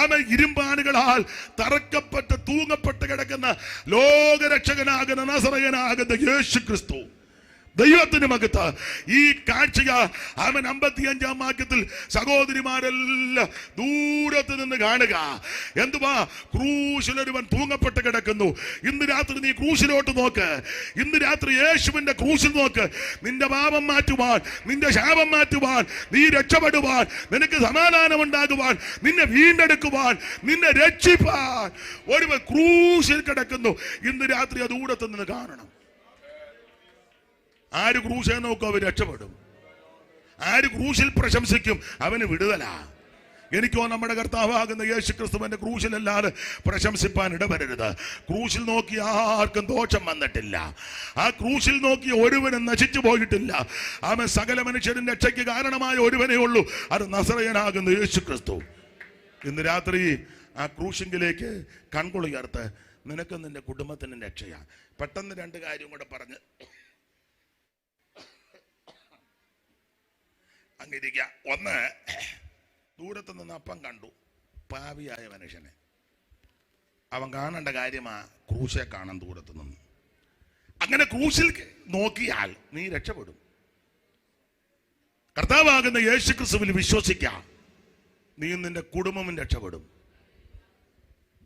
ആമൻ ഇരുമ്പാനുകളാൽ തറക്കപ്പെട്ട് തൂങ്ങപ്പെട്ട് കിടക്കുന്ന ലോകരക്ഷകനാകുന്ന നസറയനാകുന്ന യേശു ക്രിസ്തു ദൈവത്തിന് മകത്ത് ഈ കാഴ്ച അവൻ 55-ാം വാക്യത്തിൽ സഹോദരിമാരെല്ലാം ദൂരത്ത് നിന്ന് കാണുക. എന്തുവാ? ക്രൂശിലൊരുവൻ തൂങ്ങപ്പെട്ട് കിടക്കുന്നു. ഇന്ന് രാത്രി നീ ക്രൂശിലോട്ട് നോക്ക്. ഇന്ന് രാത്രി യേശുവിന്റെ ക്രൂശിൽ നോക്ക്. നിന്റെ പാപം മാറ്റുവാൻ, നിന്റെ ശാപം മാറ്റുവാൻ, നീ രക്ഷപ്പെടുവാൻ, നിനക്ക് സമാധാനം ഉണ്ടാകുവാൻ, നിന്നെ വീണ്ടെടുക്കുവാൻ, നിന്നെ രക്ഷിപ്പാൻ ഒരുവൻ ക്രൂശിൽ കിടക്കുന്നു. ഇന്ന് രാത്രി അത് ദൂരത്ത് നിന്ന് കാണണം. ആര് ക്രൂശെ നോക്കും അവൻ രക്ഷപ്പെടും. ആര് ക്രൂശിൽ പ്രശംസിക്കും അവന് വിടുതലാ. എനിക്കോ നമ്മുടെ കർത്താവാകുന്ന യേശു ക്രിസ്തുവിന്റെ ക്രൂശിലല്ലാതെ പ്രശംസിപ്പാൻ ഇടവരരുത്. ക്രൂശിൽ നോക്കി ആർക്കും ദോഷം വന്നിട്ടില്ല. ആ ക്രൂശിൽ നോക്കി ഒരുവനും നശിച്ചു പോയിട്ടില്ല. അവൻ സകല മനുഷ്യരും രക്ഷയ്ക്ക് കാരണമായ ഒരുവനേ ഉള്ളൂ, അത് നസറയനാകുന്ന യേശു ക്രിസ്തു. ഇന്ന് രാത്രി ആ ക്രൂശിങ്കിലേക്ക് കൺകുളിയർത്ത് നിനക്കും നിന്റെ കുടുംബത്തിനും രക്ഷയാ. പെട്ടെന്ന് 2 കാര്യം കൂടെ പറഞ്ഞ് അങ്ങിരിക്കുക. ഒന്ന്, ദൂരത്ത് നിന്ന് അപ്പം കണ്ടു പാപിയായ മനുഷ്യനെ. അവൻ കാണേണ്ട കാര്യമാ ക്രൂശെ കാണാൻ ദൂരത്ത് നിന്ന്. അങ്ങനെ ക്രൂശിൽ നോക്കിയാൽ നീ രക്ഷപ്പെടും. കർത്താവാകുന്ന യേശു ക്രിസ്തുവിൽ വിശ്വസിക്കാം, നീ നിന്റെ കുടുംബവും രക്ഷപ്പെടും.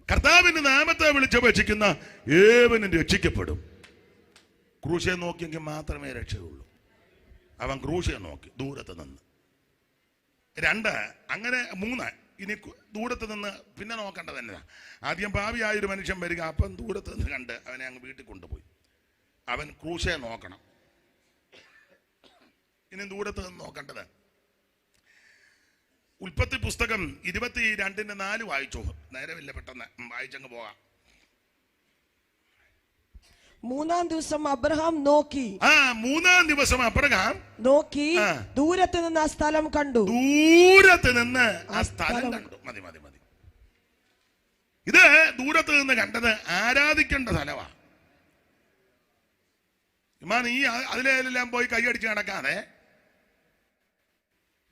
കർത്താവിന്റെ നാമത്തെ വിളിച്ചപേക്ഷിക്കുന്ന ഏവനും രക്ഷിക്കപ്പെടും. ക്രൂശെ നോക്കിയെങ്കിൽ മാത്രമേ രക്ഷയുള്ളൂ. അവൻ ക്രൂശെ നോക്കി ദൂരത്ത് നിന്ന്. 2, അങ്ങനെ 3, ഇനി ദൂരത്ത് നിന്ന് പിന്നെ നോക്കേണ്ടത് തന്നെ. ആദ്യം പാപിയായൊരു മനുഷ്യൻ വരിക, അപ്പം ദൂരത്ത് നിന്ന് കണ്ട് അവനെ അങ്ങ് വീട്ടിൽ കൊണ്ടുപോയി. അവൻ ക്രൂശെ നോക്കണം. ഇനി ദൂരത്ത് നിന്ന് നോക്കേണ്ടത് ഉൽപ്പത്തി പുസ്തകം 22:4 വായിച്ചോ. നേരമില്ല, പെട്ടെന്ന് വായിച്ചങ്ങ് പോകാം. 3-ാം ദിവസം അബ്രഹാം നോക്കി. 3-ാം ദിവസം അബ്രഹാം നോക്കി ദൂരത്ത് നിന്ന് ആ സ്ഥലം കണ്ടു. ദൂരത്ത് നിന്ന് ആ സ്ഥലം കണ്ടു. മതി മതി മതി. ഇത് ദൂരത്ത് നിന്ന് കണ്ടത് ആരാധിക്കേണ്ട സ്ഥലമാണ്. നീ അതിലെല്ലാം പോയി കൈയടിച്ച് നടക്കാതെ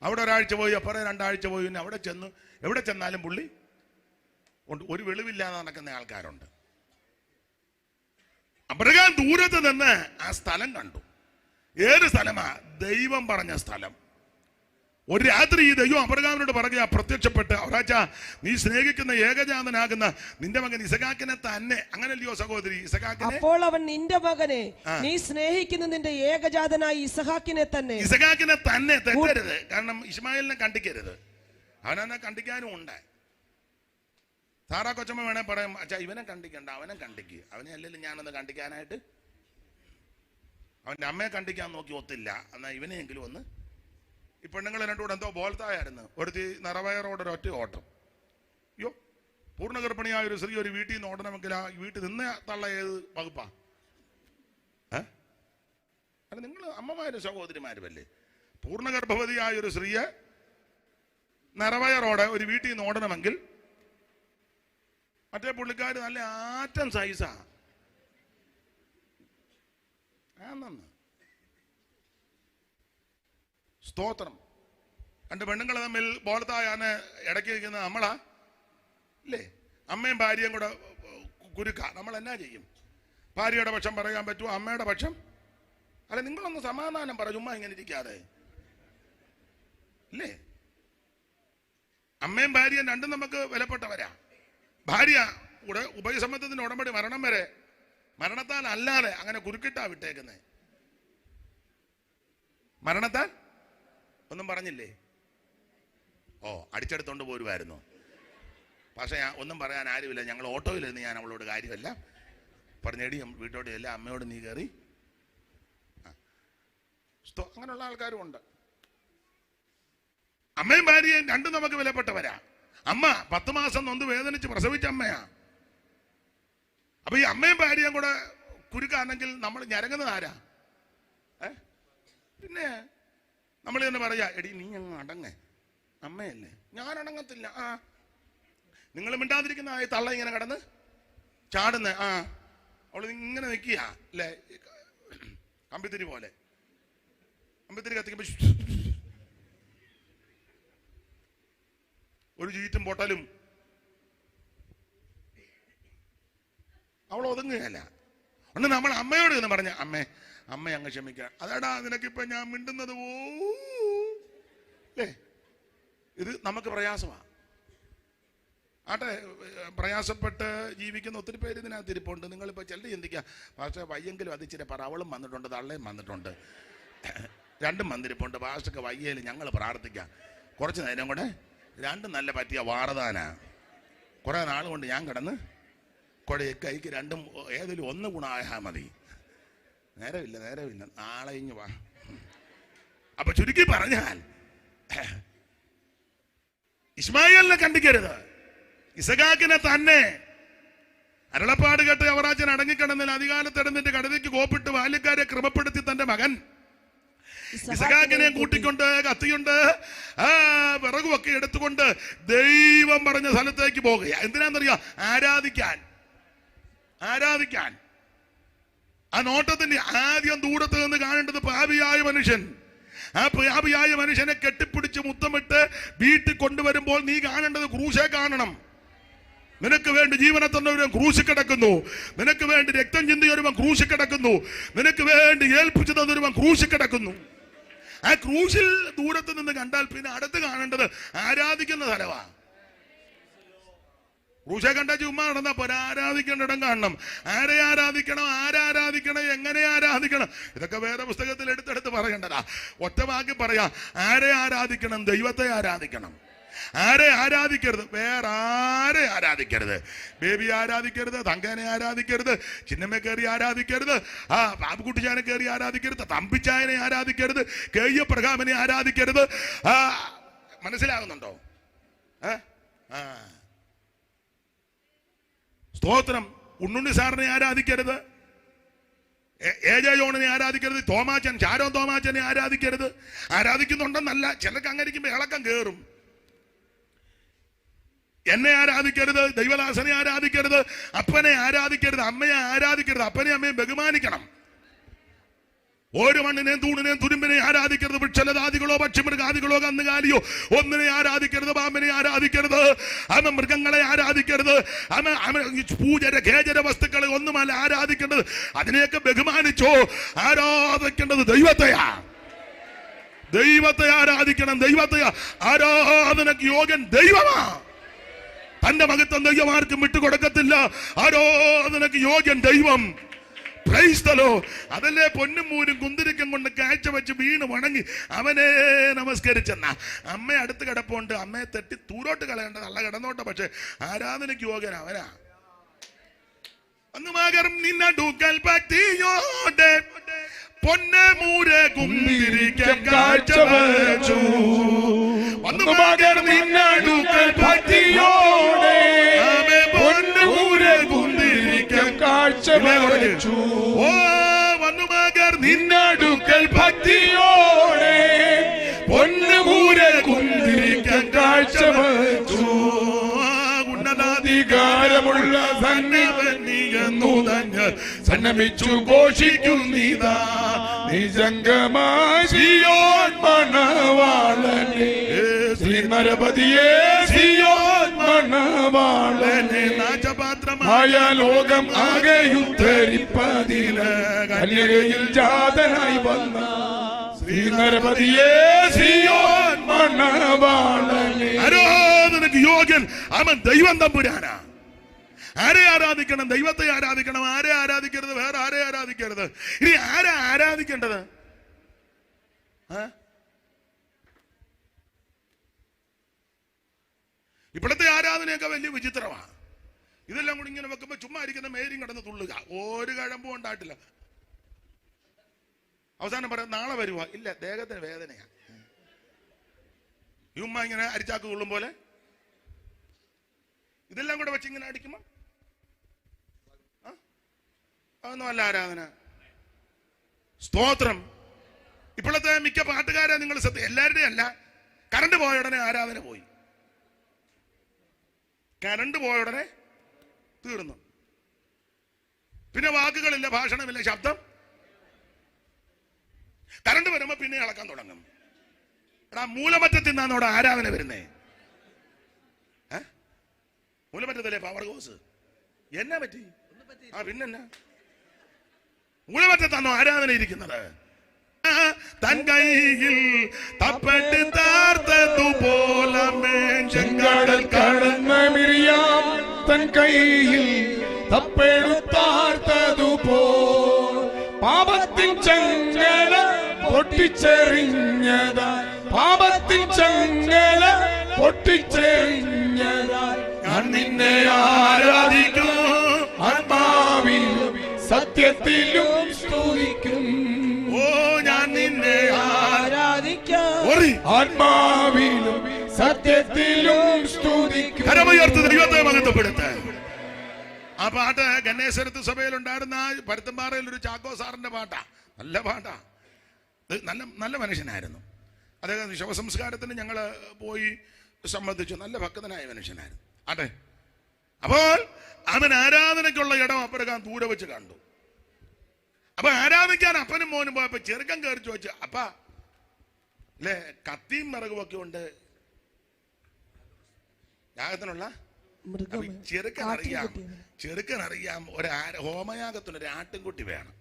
അവിടെ ഒരാഴ്ച പോയി, അപ്പുറം 2 ആഴ്ച പോയി, പിന്നെ അവിടെ ചെന്ന് എവിടെ ചെന്നാലും പുള്ളി ഒരു വെളിവില്ലാതെ നടക്കുന്ന ആൾക്കാരുണ്ട്. അബ്രഹാം ദൂരത്ത് നിന്ന് ആ സ്ഥലം കണ്ടു. ഏത് സ്ഥലമാ? ദൈവം പറഞ്ഞ സ്ഥലം. ഒരു രാത്രി ഈ ദൈവം അബ്രഹാമിനോട് പറയുക, പ്രത്യക്ഷപ്പെട്ട്, അവരാച്ചാ നീ സ്നേഹിക്കുന്ന ഏകജാതനാകുന്ന നിന്റെ മകൻ ഇസഹാക്കിനെ തന്നെ. അങ്ങനല്ലയോ സഹോദരി? ഇസഹാക്കിനെ. അപ്പോൾ അവൻ നിന്റെ മകനെ, നീ സ്നേഹിക്കുന്ന നിന്റെ ഏകജാതനായ ഇസഹാക്കിനെ തന്നെ. ഇസഹാക്കിനെ തന്നെ തെറ്റരുത്. കാരണം ഇസ്മായിലിനെ കണ്ടിക്കരുത്. അവനെ കണ്ടിക്കാനും ഉണ്ട്. സാറാ കൊച്ചമ്മ വേണേ പറയാം, അച്ഛാ ഇവനെ കണ്ടിക്കണ്ട, അവനെ കണ്ടിക്ക്. അവനെ അല്ലെങ്കിലും ഞാനൊന്ന് കണ്ടിക്കാനായിട്ട്. അവൻ്റെ അമ്മയെ കണ്ടിക്കാൻ നോക്കി ഒത്തില്ല, എന്നാൽ ഇവനെയെങ്കിലും ഒന്ന്. ഈ പെണ്ണുങ്ങൾ രണ്ടും കൂടെ എന്തോ ബോൾത്തായിരുന്നു. ഒരുത്തി നിറവയറോടെ ഒറ്റ ഓട്ടം. അയ്യോ, പൂർണ്ണ ഗർഭിണിയായ ഒരു സ്ത്രീ ഒരു വീട്ടിൽ നിന്ന് ഓടണമെങ്കിൽ ആ വീട്ടിൽ നിന്ന് തള്ള ഏത് വകുപ്പാ? അല്ല, നിങ്ങൾ അമ്മമാരും സഹോദരിമാരുമല്ലേ? പൂർണ്ണ ഗർഭവതിയായ ഒരു സ്ത്രീയെ നിറവയറോടെ ഒരു വീട്ടിൽ നിന്ന് ഓടണമെങ്കിൽ മറ്റേ പുള്ളിക്കാർ നല്ല ആറ്റം സൈസാ. സ്തോത്രം. 2 പെണ്ണുങ്ങൾ തമ്മിൽ ബോളത്തായാണ് ഇടയ്ക്ക് ഇരിക്കുന്ന നമ്മളാ അല്ലേ? അമ്മയും ഭാര്യയും കൂടെ കുരുക്ക. നമ്മൾ എന്നാ ചെയ്യും? ഭാര്യയുടെ പക്ഷം പറയാൻ പറ്റുമോ? അമ്മയുടെ പക്ഷം? അല്ല, നിങ്ങളൊന്ന് സമാധാനം പറ, ചുമ്മാ ഇങ്ങനെ ഇരിക്കാതെ അല്ലേ? അമ്മയും ഭാര്യയും രണ്ടും നമുക്ക് വിലപ്പെട്ടവരാ. ഭാര്യ ഉഭയസമ്മതത്തിന് ഉടമ്പടി മരണം വരെ, മരണത്താൽ അല്ലാതെ അങ്ങനെ കുരുക്കിട്ടാ വിട്ടേക്കുന്നേ. മരണത്താൽ ഒന്നും പറഞ്ഞില്ലേ? ഓ, അടിച്ചെടുത്തോണ്ട് പോരുമായിരുന്നു. പക്ഷെ ഒന്നും പറയാൻ ആരുമില്ല. ഞങ്ങൾ ഓട്ടോയിലിരുന്ന് ഞാൻ അവളോട് കാര്യമല്ല പറഞ്ഞേടി വീട്ടോട് അല്ല, അമ്മയോട് നീ കയറി. അങ്ങനെയുള്ള ആൾക്കാരും ഉണ്ട്. അമ്മയും ഭാര്യയും രണ്ടും നമുക്ക് വിലപ്പെട്ടവരാ. അമ്മ 10 മാസം നൊന്ത് വേദനിച്ച് പ്രസവിച്ച അമ്മയാ. അപ്പൊ ഈ അമ്മയും ഭാര്യയും കൂടെ കുരുക്കാണെങ്കിൽ നമ്മൾ ഞരങ്ങുന്നത് ആരാ? പിന്നെ നമ്മൾ തന്നെ പറയാ, എടി നീ അങ്ങ് അടങ്ങേ, അമ്മയല്ലേ. ഞാൻ അടങ്ങത്തില്ല. നിങ്ങൾ മിണ്ടാതിരിക്കുന്ന ആ തള്ള ഇങ്ങനെ കിടന്ന് ചാടുന്ന അവള് ഇങ്ങനെ നിൽക്കുക അല്ലേ, കമ്പിത്തിരി പോലെ. കമ്പിത്തിരി കത്തിക്കുമ്പോ ഒരു ചീറ്റും പൊട്ടലും. അവൾ ഒതുങ്ങുകയല്ല. ഒന്ന് നമ്മൾ അമ്മയോട് എന്ന് പറഞ്ഞ, അമ്മേ അമ്മ അങ്ങ് ക്ഷമിക്കാൻ. അതാടാ നിനക്കിപ്പോ ഞാൻ മിണ്ടുന്നത് അല്ലേ? ഇത് നമുക്ക് പ്രയാസമാണ്. ആട്ടെ, പ്രയാസപ്പെട്ട് ജീവിക്കുന്ന ഒത്തിരി പേര് ഇതിനകത്ത് ഇരിപ്പുണ്ട്. നിങ്ങളിപ്പോൾ ചിലർ ചിന്തിക്കുക, പക്ഷേ വയ്യെങ്കിലും അത് ഇച്ചിരി പറ, അവളും വന്നിട്ടുണ്ട്, തള്ളയും വന്നിട്ടുണ്ട്, രണ്ടും വന്നിരിപ്പുണ്ട്, പാസ്റ്റൊക്കെ വയ്യേലും ഞങ്ങൾ പ്രാർത്ഥിക്കാം. കുറച്ച് നേരം കൂടെ രണ്ടും നല്ല പറ്റിയ വാർതാനാ. കുറേ നാൾ കൊണ്ട് ഞാൻ കിടന്ന് കൈക്ക് രണ്ടും ഏതെങ്കിലും ഒന്ന് ഗുണമായാൽ മതി. നേരമില്ല, നാളെ ഇങ്ങ് വാ. അപ്പൊ ചുരുക്കി പറഞ്ഞാൽ ഇസ്മായിലിനെ കണ്ടിക്കരുത്, ഇസഹാക്കിനെ തന്നെ. അരുളപ്പാട് കേട്ട് യവറാജൻ അടങ്ങിക്കിടന്നിൽ അധികാലത്തെടുന്നിട്ട് കടലേക്ക് കോപ്പിട്ട് ബാല്യക്കാരെ ക്രമപ്പെടുത്തി തന്റെ മകൻ ഇസഹാക്കിനെ കൂട്ടിക്കൊണ്ട് കത്തിയുണ്ട് വിറകുമൊക്കെ എടുത്തുകൊണ്ട് ദൈവം പറഞ്ഞ സ്ഥലത്തേക്ക് പോകുക. എന്തിനാന്നറിയാം? ആരാധിക്കാൻ. ആ നോട്ടത്തിന്റെ ആദ്യം ദൂരത്ത് നിന്ന് കാണേണ്ടത് പാപിയായ മനുഷ്യൻ. ആ പാപിയായ മനുഷ്യനെ കെട്ടിപ്പിടിച്ച് മുത്തമിട്ട് വീട്ടിൽ കൊണ്ടുവരുമ്പോൾ നീ കാണേണ്ടത് ക്രൂശെ കാണണം. നിനക്ക് വേണ്ടി ജീവനെ തന്നവരും ക്രൂശിൽ കിടക്കുന്നു, നിനക്ക് വേണ്ടി രക്തം ചിന്തിയൊരുവൻ ക്രൂശിൽ കിടക്കുന്നു, നിനക്ക് വേണ്ടി ഏൽപ്പിച്ചു തന്നൊരുവൻ ക്രൂശിൽ കിടക്കുന്നു. ആ ക്രൂശിൽ ദൂരത്ത് നിന്ന് കണ്ടാൽ പിന്നെ അടുത്ത് കാണേണ്ടത് ആരാധിക്കുന്ന സ്ഥലമാണ്. ക്രൂശെ കണ്ട ചുമ്മാ നടന്നപ്പോൾ ആരാധിക്കേണ്ട ഇടം കാണണം. ആരെ ആരാധിക്കണം, എങ്ങനെ ആരാധിക്കണം, ഇതൊക്കെ വേറെ പുസ്തകത്തിൽ എടുത്തെടുത്ത് പറയേണ്ടതാ. ഒറ്റ വാക്കി പറയാം, ആരെ ആരാധിക്കണം? ദൈവത്തെ ആരാധിക്കണം. ആരെ ആരാധിക്കരുത്? വേറെ ആരെ ആരാധിക്കരുത്. ബേബി ആരാധിക്കരുത്, തങ്കനെ ആരാധിക്കരുത്, ചിന്നമ്മ കയറി ആരാധിക്കരുത്, ബാബുക്കുട്ടിച്ചാനെ കയറി ആരാധിക്കരുത്, തമ്പിച്ചായനെ ആരാധിക്കരുത്, കെ പ്രകാമനെ ആരാധിക്കരുത്. മനസ്സിലാകുന്നുണ്ടോ? സ്തോത്രം. ഉണ്ണുണ്ണി സാറിനെ ആരാധിക്കരുത്, ഏജയോണിനെ ആരാധിക്കരുത്, തോമാച്ചൻ ചാരോ തോമാച്ചനെ ആരാധിക്കരുത്. ആരാധിക്കുന്നുണ്ടെന്നല്ല, ചിലർക്ക് അങ്ങനെ ഇളക്കം കയറും. എന്നെ ആരാധിക്കരുത്, ദൈവദാസനെ ആരാധിക്കരുത്, അപ്പനെ ആരാധിക്കരുത്, അമ്മയെ ആരാധിക്കരുത്. അപ്പനെ അമ്മയെ ബഹുമാനിക്കണം. ഒരു മണ്ണിനെയും തൂണിനെയും തുരുമ്പിനെ ആരാധിക്കരുത്. വൃക്ഷലതാദികളോ പക്ഷിമൃഗാദികളോ കന്നുകാലിയോ ഒന്നിനെ ആരാധിക്കരുത്. പാമ്പിനെ ആരാധിക്കരുത്. മൃഗങ്ങളെ ആരാധിക്കരുത്. പൂജര ഖേജര വസ്തുക്കളെ ഒന്നുമല്ല ആരാധിക്കേണ്ടത്. അതിനെയൊക്കെ ബഹുമാനിച്ചോ. ആരാധിക്കേണ്ടത് ദൈവത്തെയാ. ദൈവത്തെ ആരാധിക്കണം. ദൈവത്തെ ആരാധനക്ക് യോഗൻ ദൈവമാ. തന്റെ മഹത്വം ദൈവമാർക്കും വിട്ടുകൊടുക്കത്തില്ല. ആരാധനക്ക് യോഗ്യൻ ദൈവം. Praise the Lord. അതല്ലേ പൊന്നും മൂരും കുന്തിരിക്കം കൊണ്ട് കാഴ്ച വെച്ച് വീണ് വണങ്ങി അവനെ നമസ്കരിച്ചെന്ന. അമ്മ അടുത്ത് കിടപ്പുണ്ട്, അമ്മയെ തെറ്റി തൂരോട്ട് കളയേണ്ടത് അല്ല, കിടന്നോട്ടെ, പക്ഷെ ആരാധനയ്ക്ക് യോഗ്യൻ അവനാ. അന്നുമാകരം നിന്നടുക്കൽ പറ്റിയോടെ പൊന്നെ മൂരെ കുന്തിരിക്കം കാഴ്ച വെച്ചു. അന്നുമാകരം നിന്നടുക്കൽ പറ്റിയോടെ പൊന്നെ മൂരെ കുന്തിരിക്കം കാഴ്ച വെച്ചു. ഓ വന്നുമാകർ നിന്നടുക്കൽ ഭക്തിയോടെ പൊന്നെ മൂരെ കുന്തിരിക്കം കാഴ്ച വെച്ചു. ഉന്നതാധികാരമുള്ള സന്നമിച്ചു ഘോഷിക്കുന്നീതാ നിജംഗമായി സിയോൻ മണവാളനെ. ശ്രീനരപതിയെ സിയോൻ മണവാളനെ. നാചപാത്രമായ ലോകം ആകെ ഉദ്ധരിപ്പതിന് കന്യകയിൽ ജാതനായി വന്ന ശ്രീനരപതിയെ സിയോൻ മണവാളനെ. ആരാധനക്ക് യോഗ്യൻ അവൻ ദൈവം തമ്പുരാനാ. ആരെ ആരാധിക്കണം? ദൈവത്തെ ആരാധിക്കണം. ആരെ ആരാധിക്കരുത്? വേറെ ആരെ ആരാധിക്കരുത്. ഇനി ആരെ ആരാധിക്കേണ്ടത്? ഇപ്പോഴത്തെ ആരാധനയൊക്കെ വലിയ വിചിത്രമാണ്. ഇതെല്ലാം കൂടി ഇങ്ങനെ വെക്കുമ്പോ ചുമ്മാ ഇരിക്കുന്ന മേരിയും കിടന്ന് തുള്ളുക, ഒരു കഴമ്പും ഉണ്ടായിട്ടില്ല. അവസാനം പറയാം നാളെ വരുക. ഇല്ല, ദേഹത്തിന് വേദനയാ. ഉമ്മ ഇങ്ങനെ അരിച്ചാക്ക് തുള്ളും പോലെ ഇതെല്ലാം കൂടെ വെച്ച് ഇങ്ങനെ അടിക്കുമ്പോ അതൊന്നും അല്ല ആരാധന. സ്തോത്രം. ഇപ്പോഴത്തെ മിക്ക പാട്ടുകാരെ നിങ്ങൾ എല്ലാവരുടെയും അല്ല. കറണ്ട് പോയ ഉടനെ ആരാധന പോയി. കറണ്ട് പോയ ഉടനെ തീർന്നു. പിന്നെ വാക്കുകളില്ല, ഭാഷണമില്ല, ശബ്ദം. കറണ്ട് വരുമ്പോ പിന്നെ ഇളക്കാൻ തുടങ്ങും. എടാ, മൂലമറ്റത്തിൽ നിന്നാണ് അവിടെ ആരാധന വരുന്നേ. മൂലമറ്റത്തില്ലേ പവർ ഹൗസ്? എന്നാ പറ്റി? പിന്നെന്നാ ഉളവറ്റത്താണോ ആരാധന ഇരിക്കുന്നത്? തൻ കൈയിൽ തപ്പട്ട് താർത്തതുപോലെ ചെങ്കടൽ കടന്ന മിരിയാം തൻ കൈയിൽ തപ്പെടുത്താർത്തതുപോൽ പാപത്തിൻ ചങ്ങല പൊട്ടിച്ചെറിഞ്ഞതായി, പാപത്തിൻ ചങ്ങല പൊട്ടിച്ചെറിഞ്ഞതായി ഞാൻ നിന്നെ ആരാധിക്കും, ആത്മാവിലും സത്യത്തിലും സ്തുതിക്കും. ഓ ഞാൻ നിന്നെ ആരാധിക്കാം, ആത്മാവിലും സത്യത്തിലും സ്തുതിക്കും. കരമുയർത്ത് ദൈവത്തെ മഹത്വപ്പെടുത്ത്. ആ പാട്ട് ഗണേശ്വരത്ത് സഭയിലുണ്ടായിരുന്ന പരുത്തമ്പാറയിൽ ഒരു ചാക്കോ സാറിന്റെ പാട്ടാ. നല്ല പാട്ടാ, നല്ല നല്ല മനുഷ്യനായിരുന്നു അദ്ദേഹം. ശവസംസ്കാരത്തിന് ഞങ്ങൾ പോയി സംബന്ധിച്ചു. നല്ല ഭക്തനായ മനുഷ്യനായിരുന്നു. ആട്ടെ, അപ്പോൾ അവൻ ആരാധനയ്ക്കുള്ള ഇടം അപ്പുറക്കാൻ ദൂരെ വെച്ച് കണ്ടു. അപ്പൊ ആരാധിക്കാൻ അപ്പനും മോനും പോയപ്പോ ചെറുക്കൻ കയറി ചോദിച്ചു, അപ്പ അല്ലേ കത്തിയും വിറകുമൊക്കെ ഉണ്ട് യാഗത്തിനുള്ള? ചെറുക്കനറിയാം ഒരു ഹോമയാഗത്തിനൊരു ആട്ടിൻകുട്ടി വേണം.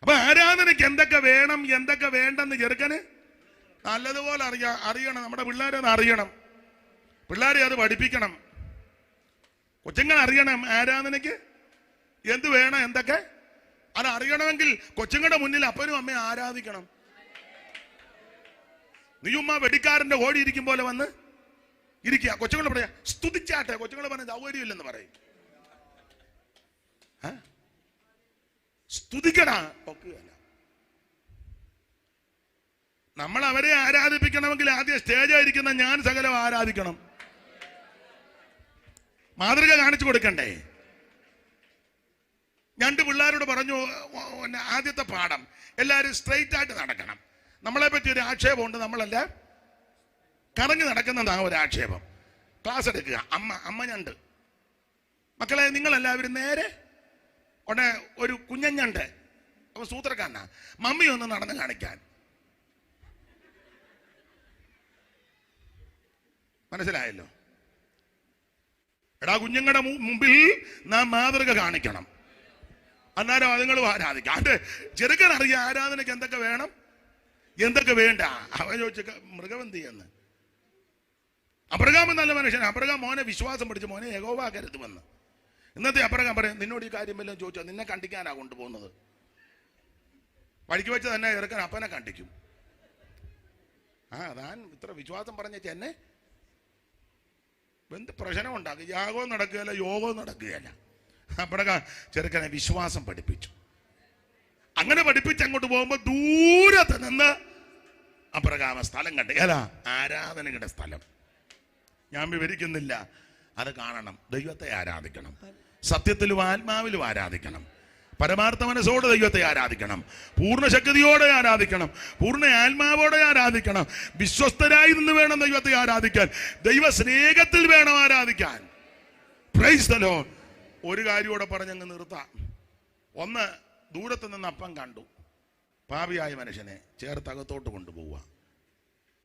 അപ്പൊ ആരാധനയ്ക്ക് എന്തൊക്കെ വേണം എന്തൊക്കെ വേണ്ടെന്ന് ചെറുക്കന് നല്ലതുപോലെ അറിയണം. നമ്മുടെ പിള്ളേരെ അത് അറിയണം, പിള്ളേരെ അത് പഠിപ്പിക്കണം. കൊച്ചുങ്ങൾ അറിയണം ആരാധനയ്ക്ക് എന്ത് വേണം എന്തൊക്കെ. അത് അറിയണമെങ്കിൽ കൊച്ചുങ്ങളുടെ മുന്നിൽ അപ്പനും അമ്മയും ആരാധിക്കണം. നീയുമ്മ വെടിക്കാരന്റെ ഓടി ഇരിക്കും പോലെ വന്ന് ഇരിക്കുക. കൊച്ചുങ്ങൾ പറയാ സ്തുതിച്ചാട്ടെ, കൊച്ചുങ്ങൾ പറഞ്ഞ സൗകര്യമില്ലെന്ന് പറയും. സ്തുതിക്കണ ഒക്കുകയല്ല. നമ്മൾ അവരെ ആരാധിപ്പിക്കണമെങ്കിൽ ആദ്യം സ്റ്റേജായിരിക്കുന്ന ഞാൻ സകലം ആരാധിക്കണം. മാതൃക കാണിച്ചു കൊടുക്കണ്ടേ? രണ്ട് പിള്ളേരോട് പറഞ്ഞു ആദ്യത്തെ പാഠം എല്ലാവരും സ്ട്രെയിറ്റ് ആയിട്ട് നടക്കണം. നമ്മളെ പറ്റി ഒരു ആക്ഷേപമുണ്ട്, നമ്മളല്ല കറങ്ങി നടക്കുന്നതാണ് ഒരു ആക്ഷേപം. ക്ലാസ് എടുക്കുക. അമ്മ ഞണ്ട് മക്കളെ നിങ്ങളെല്ലാവരും നേരെ ഉടനെ ഒരു കുഞ്ഞഞ്ഞണ്ട് അപ്പൊ സൂത്രക്കാരനാ മമ്മി ഒന്ന് നടന്ന് കാണിക്കാൻ. മനസ്സിലായല്ലോ? എടാ കുഞ്ഞുങ്ങളുടെ മുമ്പിൽ നാം മാതൃക കാണിക്കണം, അന്നേരം അതുങ്ങൾ ആരാധിക്കാം. അത് ചെറുക്കൻ അറിയാം ആരാധനയ്ക്ക് എന്തൊക്കെ വേണം എന്തൊക്കെ വേണ്ട. അവൻ ചോദിച്ച മൃഗവന്തി എന്ന്. അബ്രഹാം നല്ല മനുഷ്യൻ. അബ്രഹാം മോനെ വിശ്വാസം പഠിച്ചു, മോനെ യഹോവ കരുത് വന്ന്. ഇന്നത്തെ അബ്രഹാം പറയും നിന്നോട് ഈ കാര്യം വല്ലതും ചോദിച്ചാൽ നിന്നെ കണ്ടിക്കാനാ കൊണ്ടുപോകുന്നത്. വഴിക്ക് വെച്ച് തന്നെ ചെറുക്കൻ അപ്പനെ കണ്ടിക്കും. താൻ ഇത്ര വിശ്വാസം പറഞ്ഞ എന്നെ എന്ത് പ്രശ്നം ഉണ്ടാക്കും. യാഗവും നടക്കുകയല്ല യോഗവും നടക്കുകയല്ല. അബ്രഹാം ചെറുക്കനെ വിശ്വാസം പഠിപ്പിച്ചു. അങ്ങനെ പഠിപ്പിച്ച് അങ്ങോട്ട് പോകുമ്പോ ദൂരത്ത് നിന്ന് അബ്രഹാം സ്ഥലം കണ്ടു. ഏതാ? ആരാധനയുടെ സ്ഥലം. ഞാൻ വിവരിക്കുന്നില്ല, അത് കാണണം. ദൈവത്തെ ആരാധിക്കണം, സത്യത്തിലും ആത്മാവിലും ആരാധിക്കണം, പരമാർത്ഥ മനസ്സോടെ ദൈവത്തെ ആരാധിക്കണം, പൂർണ്ണ ശക്തിയോടെ ആരാധിക്കണം, പൂർണ്ണ ആത്മാവോടെ ആരാധിക്കണം. വിശ്വസ്തരായി നിന്ന് വേണം ദൈവത്തെ ആരാധിക്കാൻ. ദൈവ സ്നേഹത്തിൽ വേണം ആരാധിക്കാൻ. Praise the Lord. ഒരു കാര്യത്തോടെ പറഞ്ഞങ്ങ് നിർത്താം. ഒന്ന്, ദൂരത്ത് നിന്ന് അപ്പം കണ്ടു, പാപിയായ മനുഷ്യനെ ചേർത്തകത്തോട്ട് കൊണ്ടുപോവുക.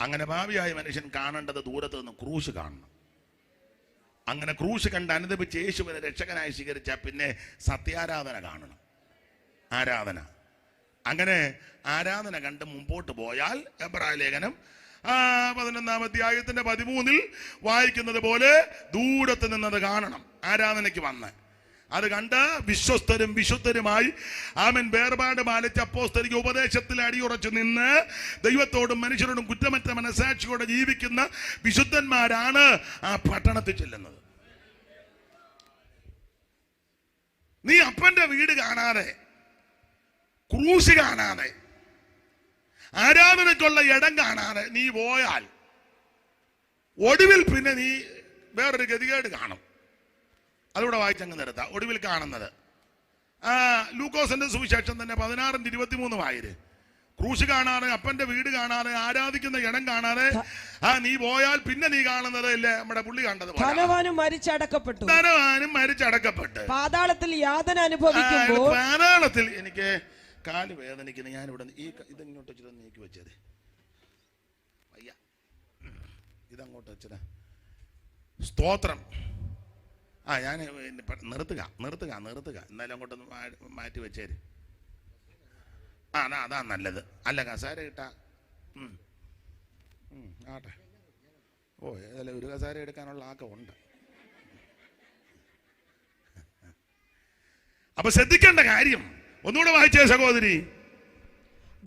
അങ്ങനെ പാപിയായ മനുഷ്യൻ കാണേണ്ടത് ദൂരത്ത് നിന്ന് ക്രൂശ് കാണണം. അങ്ങനെ ക്രൂശ് കണ്ട് അനുദപിച്ച് യേശുവിനെ രക്ഷകനായി സ്വീകരിച്ചാൽ പിന്നെ സത്യാരാധന കാണണം, ആരാധന. അങ്ങനെ ആരാധന കണ്ട് മുമ്പോട്ട് പോയാൽ എബ്രായ ലേഖനം 11-ാം അധ്യായത്തിന്റെ 13 വായിക്കുന്നത് പോലെ ദൂരത്ത് നിന്നത് കാണണം. ആരാധനയ്ക്ക് വന്ന് അത് കണ്ട് വിശ്വസ്തരും വിശുദ്ധരുമായി ആമേൻ വേർപാട് പാലിച്ച അപ്പോസ്തലിക ഉപദേശത്തിൽ അടിയുറച്ചു നിന്ന് ദൈവത്തോടും മനുഷ്യരോടും കുറ്റമറ്റ മനസാക്ഷിയോടെ ജീവിക്കുന്ന വിശുദ്ധന്മാരാണ് ആ പട്ടണത്തിൽ ചെല്ലുന്നത്. നീ അപ്പന്റെ വീട് കാണാതെ, ക്രൂശ് കാണാതെ, ആരാധനയ്ക്കുള്ള ഇടം കാണാതെ നീ പോയാൽ ഒടുവിൽ പിന്നെ നീ വേറൊരു ഗതികേട് കാണും. അതുകൂടെ വായിച്ചങ്ങ് നിർത്താം. ഒടുവിൽ കാണുന്നത് ലൂക്കോസിന്റെ സുവിശേഷം തന്നെ 16-23 വായിര്. ക്രൂശ് കാണാതെ, അപ്പന്റെ വീട് കാണാതെ, ആരാധിക്കുന്ന ഇടം കാണാതെ നീ പോയാൽ പിന്നെ നീ കാണുന്നത് ഇല്ലേ നമ്മുടെ പുള്ളി കണ്ടത്. ധനവാനും മരിച്ചടക്കപ്പെട്ടു, പാതാളത്തിൽ യാതന അനുഭവിക്കുമ്പോൾ. പാതാളത്തിൽ എനിക്ക് കാല് വേദനിക്കുന്നു. ഞാൻ ഇവിടെ ഇതങ്ങോട്ട് വെച്ചിട്ട് നീക്കി വെച്ചത് വയ്യ, ഇതങ്ങോട്ട് വെച്ചത്. സ്തോത്രം. ഞാൻ നിർത്തുക എന്നാലും അങ്ങോട്ടൊന്ന് മാറ്റി വെച്ചേര്. അതാ നല്ലത്. അല്ല കസാര കിട്ടാ ആട്ടെ. ഏതായാലും ഒരു കസാര എടുക്കാനുള്ള ആക്കമുണ്ട്. അപ്പൊ ശ്രദ്ധിക്കേണ്ട കാര്യം ഒന്നുകൂടെ വായിച്ചേ സഹോദരി.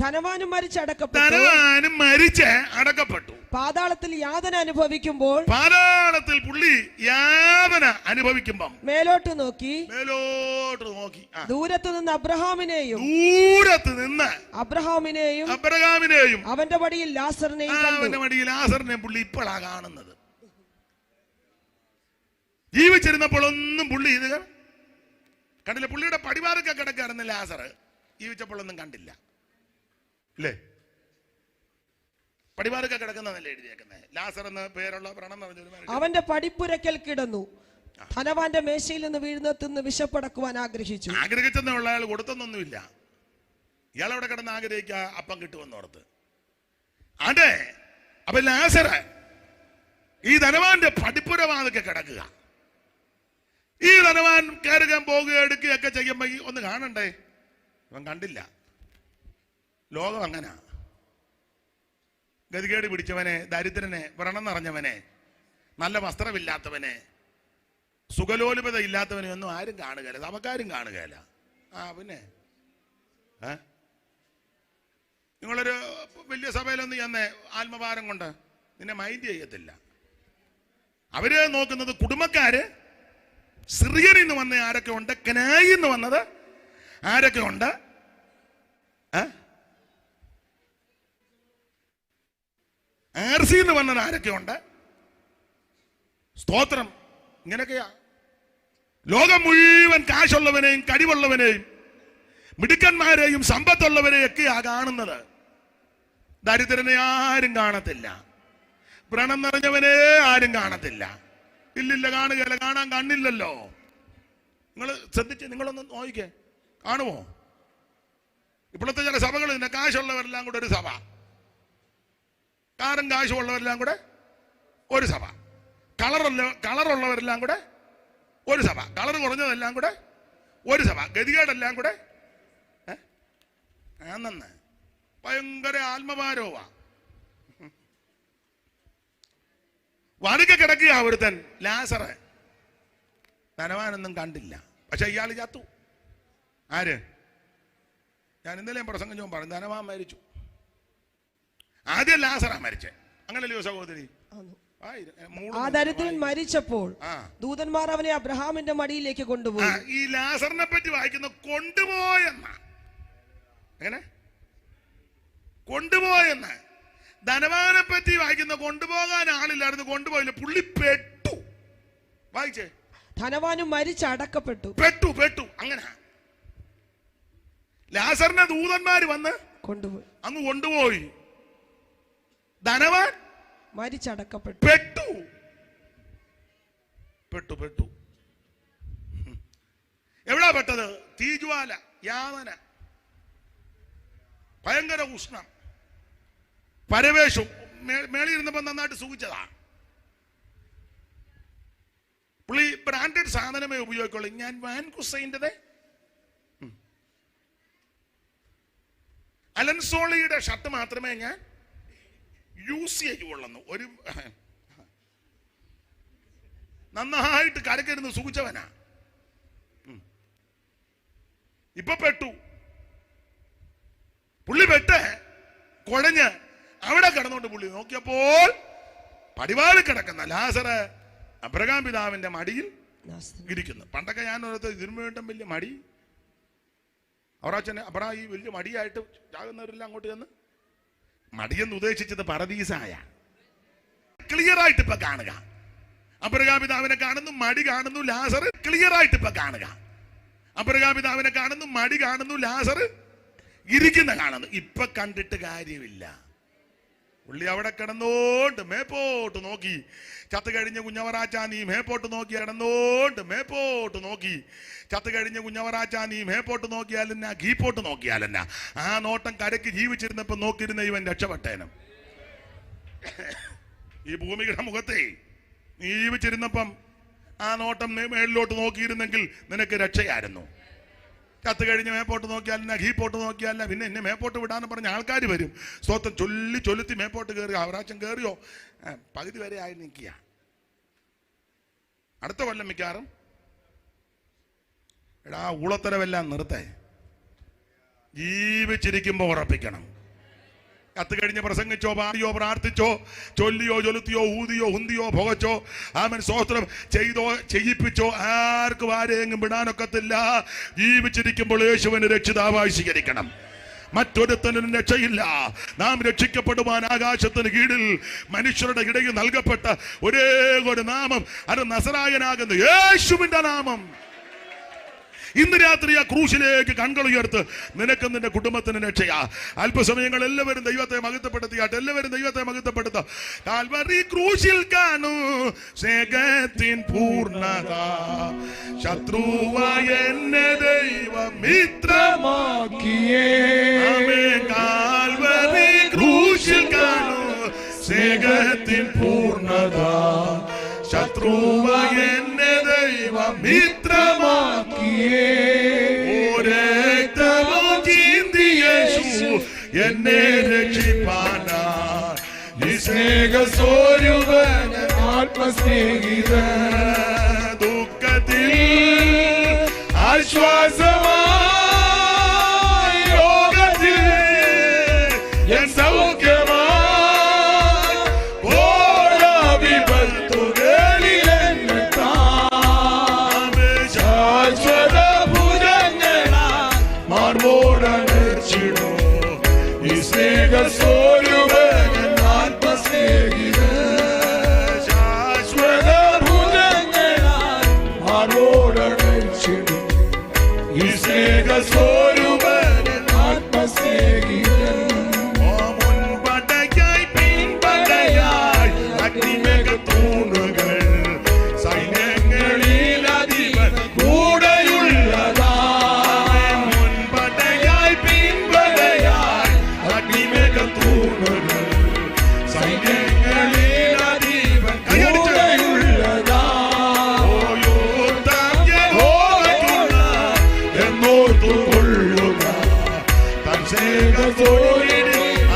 ധനവാനും മരിച്ച് അടക്കപ്പെട്ടു. പാതാളത്തിൽ യാതന അനുഭവിക്കുമ്പോൾ പുള്ളി യാതന അനുഭവിക്കുമ്പം മേലോട്ട് നോക്കി ദൂരത്ത് നിന്ന് അബ്രഹാമിനെയും അവന്റെ മടിയിൽ ലാസറിനെയും പുള്ളി ഇപ്പോഴാ കാണുന്നത്. ജീവിച്ചിരുന്നപ്പോൾ ഒന്നും പുള്ളി ഇത് കണ്ടില്ല. പുള്ളിയുടെ പടിവാറൊക്കെ കിടക്കാറുന്ന ലാസർ ജീവിച്ചപ്പോഴൊന്നും കണ്ടില്ല അല്ലേ? പടിവാറൊക്കെ കിടക്കുന്നതല്ലേ എഴുതിയേക്കുന്നത്. ലാസർ എന്ന പേരുള്ള വ്രണം അവന്റെ പടിപ്പുരക്കൽ കിടന്നു. ധനവാന്റെ മേശയിൽ നിന്ന് വീഴുന്നതിന് വിശപ്പടക്കുവാൻ ആഗ്രഹിച്ചെന്നുള്ള അയാൾ കൊടുത്തൊന്നുമില്ല. ഇയാളവിടെ കിടന്ന് ആഗ്രഹിക്കുക അപ്പം കിട്ടുമെന്നോർത്ത്. അതെ, അപ്പൊ ലാസർ ഈ ധനവാന്റെ പടിപ്പുരവാതൊക്കെ കിടക്കുക. ഈ ധനവാൻ കയറുകയും പോകുകയും എടുക്കുകയൊക്കെ ചെയ്യുമ്പോ ഒന്ന് കാണണ്ടേ? അവൻ കണ്ടില്ല. ലോകം അങ്ങനെ. ഗതികേട് പിടിച്ചവനെ, ദരിദ്രനെ, വ്രണം നിറഞ്ഞവനെ, നല്ല വസ്ത്രമില്ലാത്തവനെ, സുഖലോലുപത ഇല്ലാത്തവനെ ഒന്നും ആരും കാണുകയില്ല. നമുക്കാരും കാണുകയില്ല. പിന്നെ നിങ്ങളൊരു വലിയ സഭയിലൊന്നും ചെന്നേ ആത്മഭാരം കൊണ്ട് നിന്നെ മൈൻഡ് ചെയ്യത്തില്ല. അവര് നോക്കുന്നത് കുടുംബക്കാര്, സിറിയനിൽ നിന്ന് വന്ന ആരൊക്കെ ഉണ്ട്, കനായിൽ നിന്ന് വന്നത് ആരൊക്കെ ഉണ്ട്, ആർസിയിൽ നിന്ന് വന്നത് ആരൊക്കെ ഉണ്ട്. സ്തോത്രം. ഇങ്ങനെയൊക്കെയാ ലോകം മുഴുവൻ. കാശുള്ളവനെയും കഴിവുള്ളവനെയും മിടുക്കന്മാരെയും സമ്പത്തുള്ളവരെയൊക്കെയാ കാണുന്നത്. ദരിദ്രനെ ആരും കാണത്തില്ല. വ്രണം നിറഞ്ഞവനെ ആരും കാണത്തില്ല. ഇല്ലില്ല, കാണുകയല്ല. കാണാൻ കണ്ണില്ലല്ലോ. നിങ്ങൾ ശ്രദ്ധിച്ച് നിങ്ങളൊന്ന് നോക്കിക്കേ, കാണുമോ? ഇപ്പോഴത്തെ ചില സഭകൾ തന്നെ കാശുള്ളവരെല്ലാം കൂടെ ഒരു സഭ, കാറും കാശുള്ളവരെല്ലാം കൂടെ ഒരു സഭ, കളറുള്ളവരെല്ലാം കൂടെ ഒരു സഭ, കളർ കുറഞ്ഞതെല്ലാം കൂടെ ഒരു സഭ, ഗതികേടെല്ലാം കൂടെ ആണെന്ന് ഭയങ്കര ആത്മഭാരവാ. വറുക്കെ കിടക്കുക ഒരുത്തൻ ലാസറ്. ധനവാനൊന്നും കണ്ടില്ല. പക്ഷെ ഇയാൾ ചത്തു. ആര്? ഞാൻ ഇന്നലെയും പ്രസംഗം പറഞ്ഞു. ധനവാൻ മരിച്ചു. ആദ്യം ലാസറാ മരിച്ചേ. അങ്ങനല്ലയോ സഹോദരി? ആ ദരിദ്രൻ മരിച്ചപ്പോൾ ദൂതന്മാർ അവനെ അബ്രഹാമിന്റെ മടിയിലേക്ക് കൊണ്ടുപോയി. ഈ ലാസറിനെ പറ്റി വായിക്കുന്ന കൊണ്ടുപോയെന്ന. എങ്ങനെ കൊണ്ടുപോയെന്ന്? ധനവാനെ പറ്റി വായിക്കുന്ന കൊണ്ടുപോകാൻ ആളില്ലായിരുന്നു, കൊണ്ടുപോയില്ല. പുള്ളി പെട്ടു. വായിച്ചേ. ധനവാനും മരിച്ചടക്കപ്പെട്ടു. പെട്ടു. അങ്ങനെ ലാസറിനെ ദൂതന്മാര് വന്ന് കൊണ്ടുപോയി, അങ്ങ് കൊണ്ടുപോയി. ധനവാൻ മരിച്ചടക്കപ്പെട്ടു. പെട്ടു. എവിടാ പെട്ടത്? തീജ്വാല, യാതന, ഭയങ്കര ഉഷ്ണം, പരവേശം. മേളിയിരുന്നപ്പോ നന്നായിട്ട് സൂചിച്ചതാ. പുള്ളി ബ്രാൻഡഡ് സാധനമേ ഉപയോഗിക്കുള്ളൂ. ഞാൻ വാൻ കുസൈൻ്റെത് അലൻസോളിയുടെ ഷർട്ട് മാത്രമേ ഞാൻ യൂസ് ചെയ്യുള്ളൂ. ഒരു നന്നായിട്ട് കരക്കിരുന്ന് സൂചിച്ചവനാ. ഇപ്പൊ പെട്ടു. പുള്ളി പെട്ട് കുഴഞ്ഞ് അവിടെ കിടന്നുകൊണ്ട് പുള്ളി നോക്കിയപ്പോൾ പടിവാളിൽ കിടക്കുന്ന ലാസറ് അബ്രഹാം പിതാവിന്റെ മടിയിൽ ഇരിക്കുന്നു. പണ്ടൊക്കെ ഞാൻ ഓരോ ഇതിനു വേണ്ടും വലിയ മടി, അവറാച്ചനെ അബ്രാ ഈ വലിയ മടിയായിട്ട് ചാകുന്നവരെല്ലാം അങ്ങോട്ട് ചെന്ന് മടിയെന്ന് ഉദ്ദേശിച്ചത് പരദീസായ. ക്ലിയർ ആയിട്ട് ഇപ്പൊ കാണുക. അബ്രഹാം പിതാവിനെ കാണുന്നു, മടി കാണുന്നു. ലാസർ ക്ലിയർ ആയിട്ട് ഇപ്പൊ കാണുക. അബ്രഹാം പിതാവിനെ കാണുന്നു, മടി കാണുന്നു. ലാസർ ഇരിക്കുന്ന കാണുന്നു. ഇപ്പൊ കണ്ടിട്ട് കാര്യമില്ല. പുള്ളി അവിടെ കിടന്നോണ്ട് മേപ്പോട്ട് നോക്കി. ചത്ത് കഴിഞ്ഞ കുഞ്ഞവറാച്ച നീ മേപ്പോട്ട് നോക്കി കിടന്നോണ്ട് മേപ്പോട്ട് നോക്കി. ചത്ത് കഴിഞ്ഞ കുഞ്ഞവറാച്ച നീ മേപ്പോട്ട് നോക്കിയാലെന്നാ ഗീപ്പോട്ട് നോക്കിയാലെന്നാ. ആ നോട്ടം കരയ്ക്ക് ജീവിച്ചിരുന്നപ്പോ നോക്കിയിരുന്ന ഇവൻ രക്ഷപ്പെട്ടേനും. ഈ ഭൂമിയുടെ മുഖത്തെ നീ ജീവിച്ചിരുന്നപ്പം ആ നോട്ടം മേളിലോട്ട് നോക്കിയിരുന്നെങ്കിൽ നിനക്ക് രക്ഷയായിരുന്നു. കത്ത് കഴിഞ്ഞ് മേപ്പോട്ട് നോക്കിയാലില്ല, ഘീപ്പോട്ട് നോക്കിയാലില്ല, പിന്നെ എന്നെ മേപ്പോട്ട് വിടാന്ന് പറഞ്ഞ ആൾക്കാർ വരും. സ്വത്തം ചൊല്ലുത്തി മേപ്പോട്ട് കയറി അവരാച്ചൻ കയറിയോ പകുതി വരെ ആയി നിൽക്കുക. അടുത്ത കൊല്ലം മിക്കാറും എടാ ഊളത്തരവെല്ലാം നിർത്തേ, ജീവിച്ചിരിക്കുമ്പോ ഉറപ്പിക്കണം. കത്ത് കഴിഞ്ഞ് പ്രസംഗിച്ചോ, പാടിയോ, പ്രാർത്ഥിച്ചോ, ചൊല്ലിയോ, ചൊലുത്തിയോ, ഊതിയോ, ഉന്തിയോ, പുകച്ചോ, ആമൻ സ്തോത്രം ചെയ്തോ, ചെയ്യിപ്പിച്ചോ, ആർക്കും ആരെയെങ്കിലും വിടാനൊക്കത്തില്ല. ജീവിച്ചിരിക്കുമ്പോൾ യേശുവിനെ രക്ഷിതാവായി സ്വീകരിക്കണം. മറ്റൊരുത്തനും രക്ഷയില്ല. നാം രക്ഷിക്കപ്പെടുവാൻ ആകാശത്തിന് കീഴിൽ മനുഷ്യരുടെ ഇടയിൽ നൽകപ്പെട്ട ഒരേ ഒരു നാമം, അത് നസറായനാകുന്ന യേശുവിന്റെ നാമം. ഇന്ന് രാത്രി ആ ക്രൂശിലേക്ക് കൺകൾ ഉയർത്ത് നിനക്കും നിന്റെ കുടുംബത്തിന് രക്ഷയാ. അല്പസമയങ്ങൾ എല്ലാവരും ദൈവത്തെ മഹത്വപ്പെടുത്തിയാട്ടെ. എല്ലാവരും ദൈവത്തെ മഹത്വപ്പെടുത്താം. കാൽവരി ക്രൂശിൽ കാണൂ സ്നേഹത്തിൻ പൂർണ്ണത, ശത്രുവായ എന്നെ ദൈവം മിത്രമാക്കിയേ. കാൽവരി ക്രൂശിൽ കാണൂ സ്നേഹത്തിൻ പൂർണ്ണത, ശത്രുവായ എന്നെ ദൈവം മിത്രമാക്കിയേ. രക്തമോ ചിന്തി യേശു എന്നെ രക്ഷിപ്പാനാ, ഈ സ്നേഹസ്വരൂപൻ ആത്മസ്നേഹിതൻ. ദുഃഖത്തിൽ ആശ്വാസമായി, രോഗത്തിൽ എൻ സൗഖ്യമായി,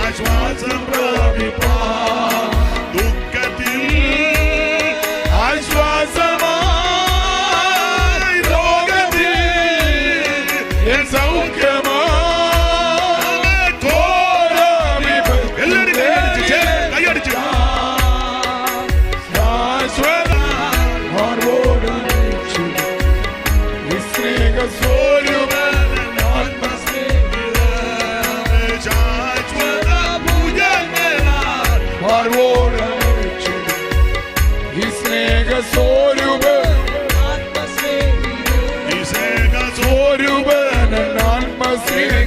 ആശ്വാസം പ്രാപിപ്പാൻ. ദുഃഖത്തിൽ ആശ്വാസമായി, രോഗത്തിൽ എൻ സൗഖ്യമായി. എല്ലാവരും കൈയടിച്ചു സ്വരൂപൻ ആത്മസ്നേഹിതൻ.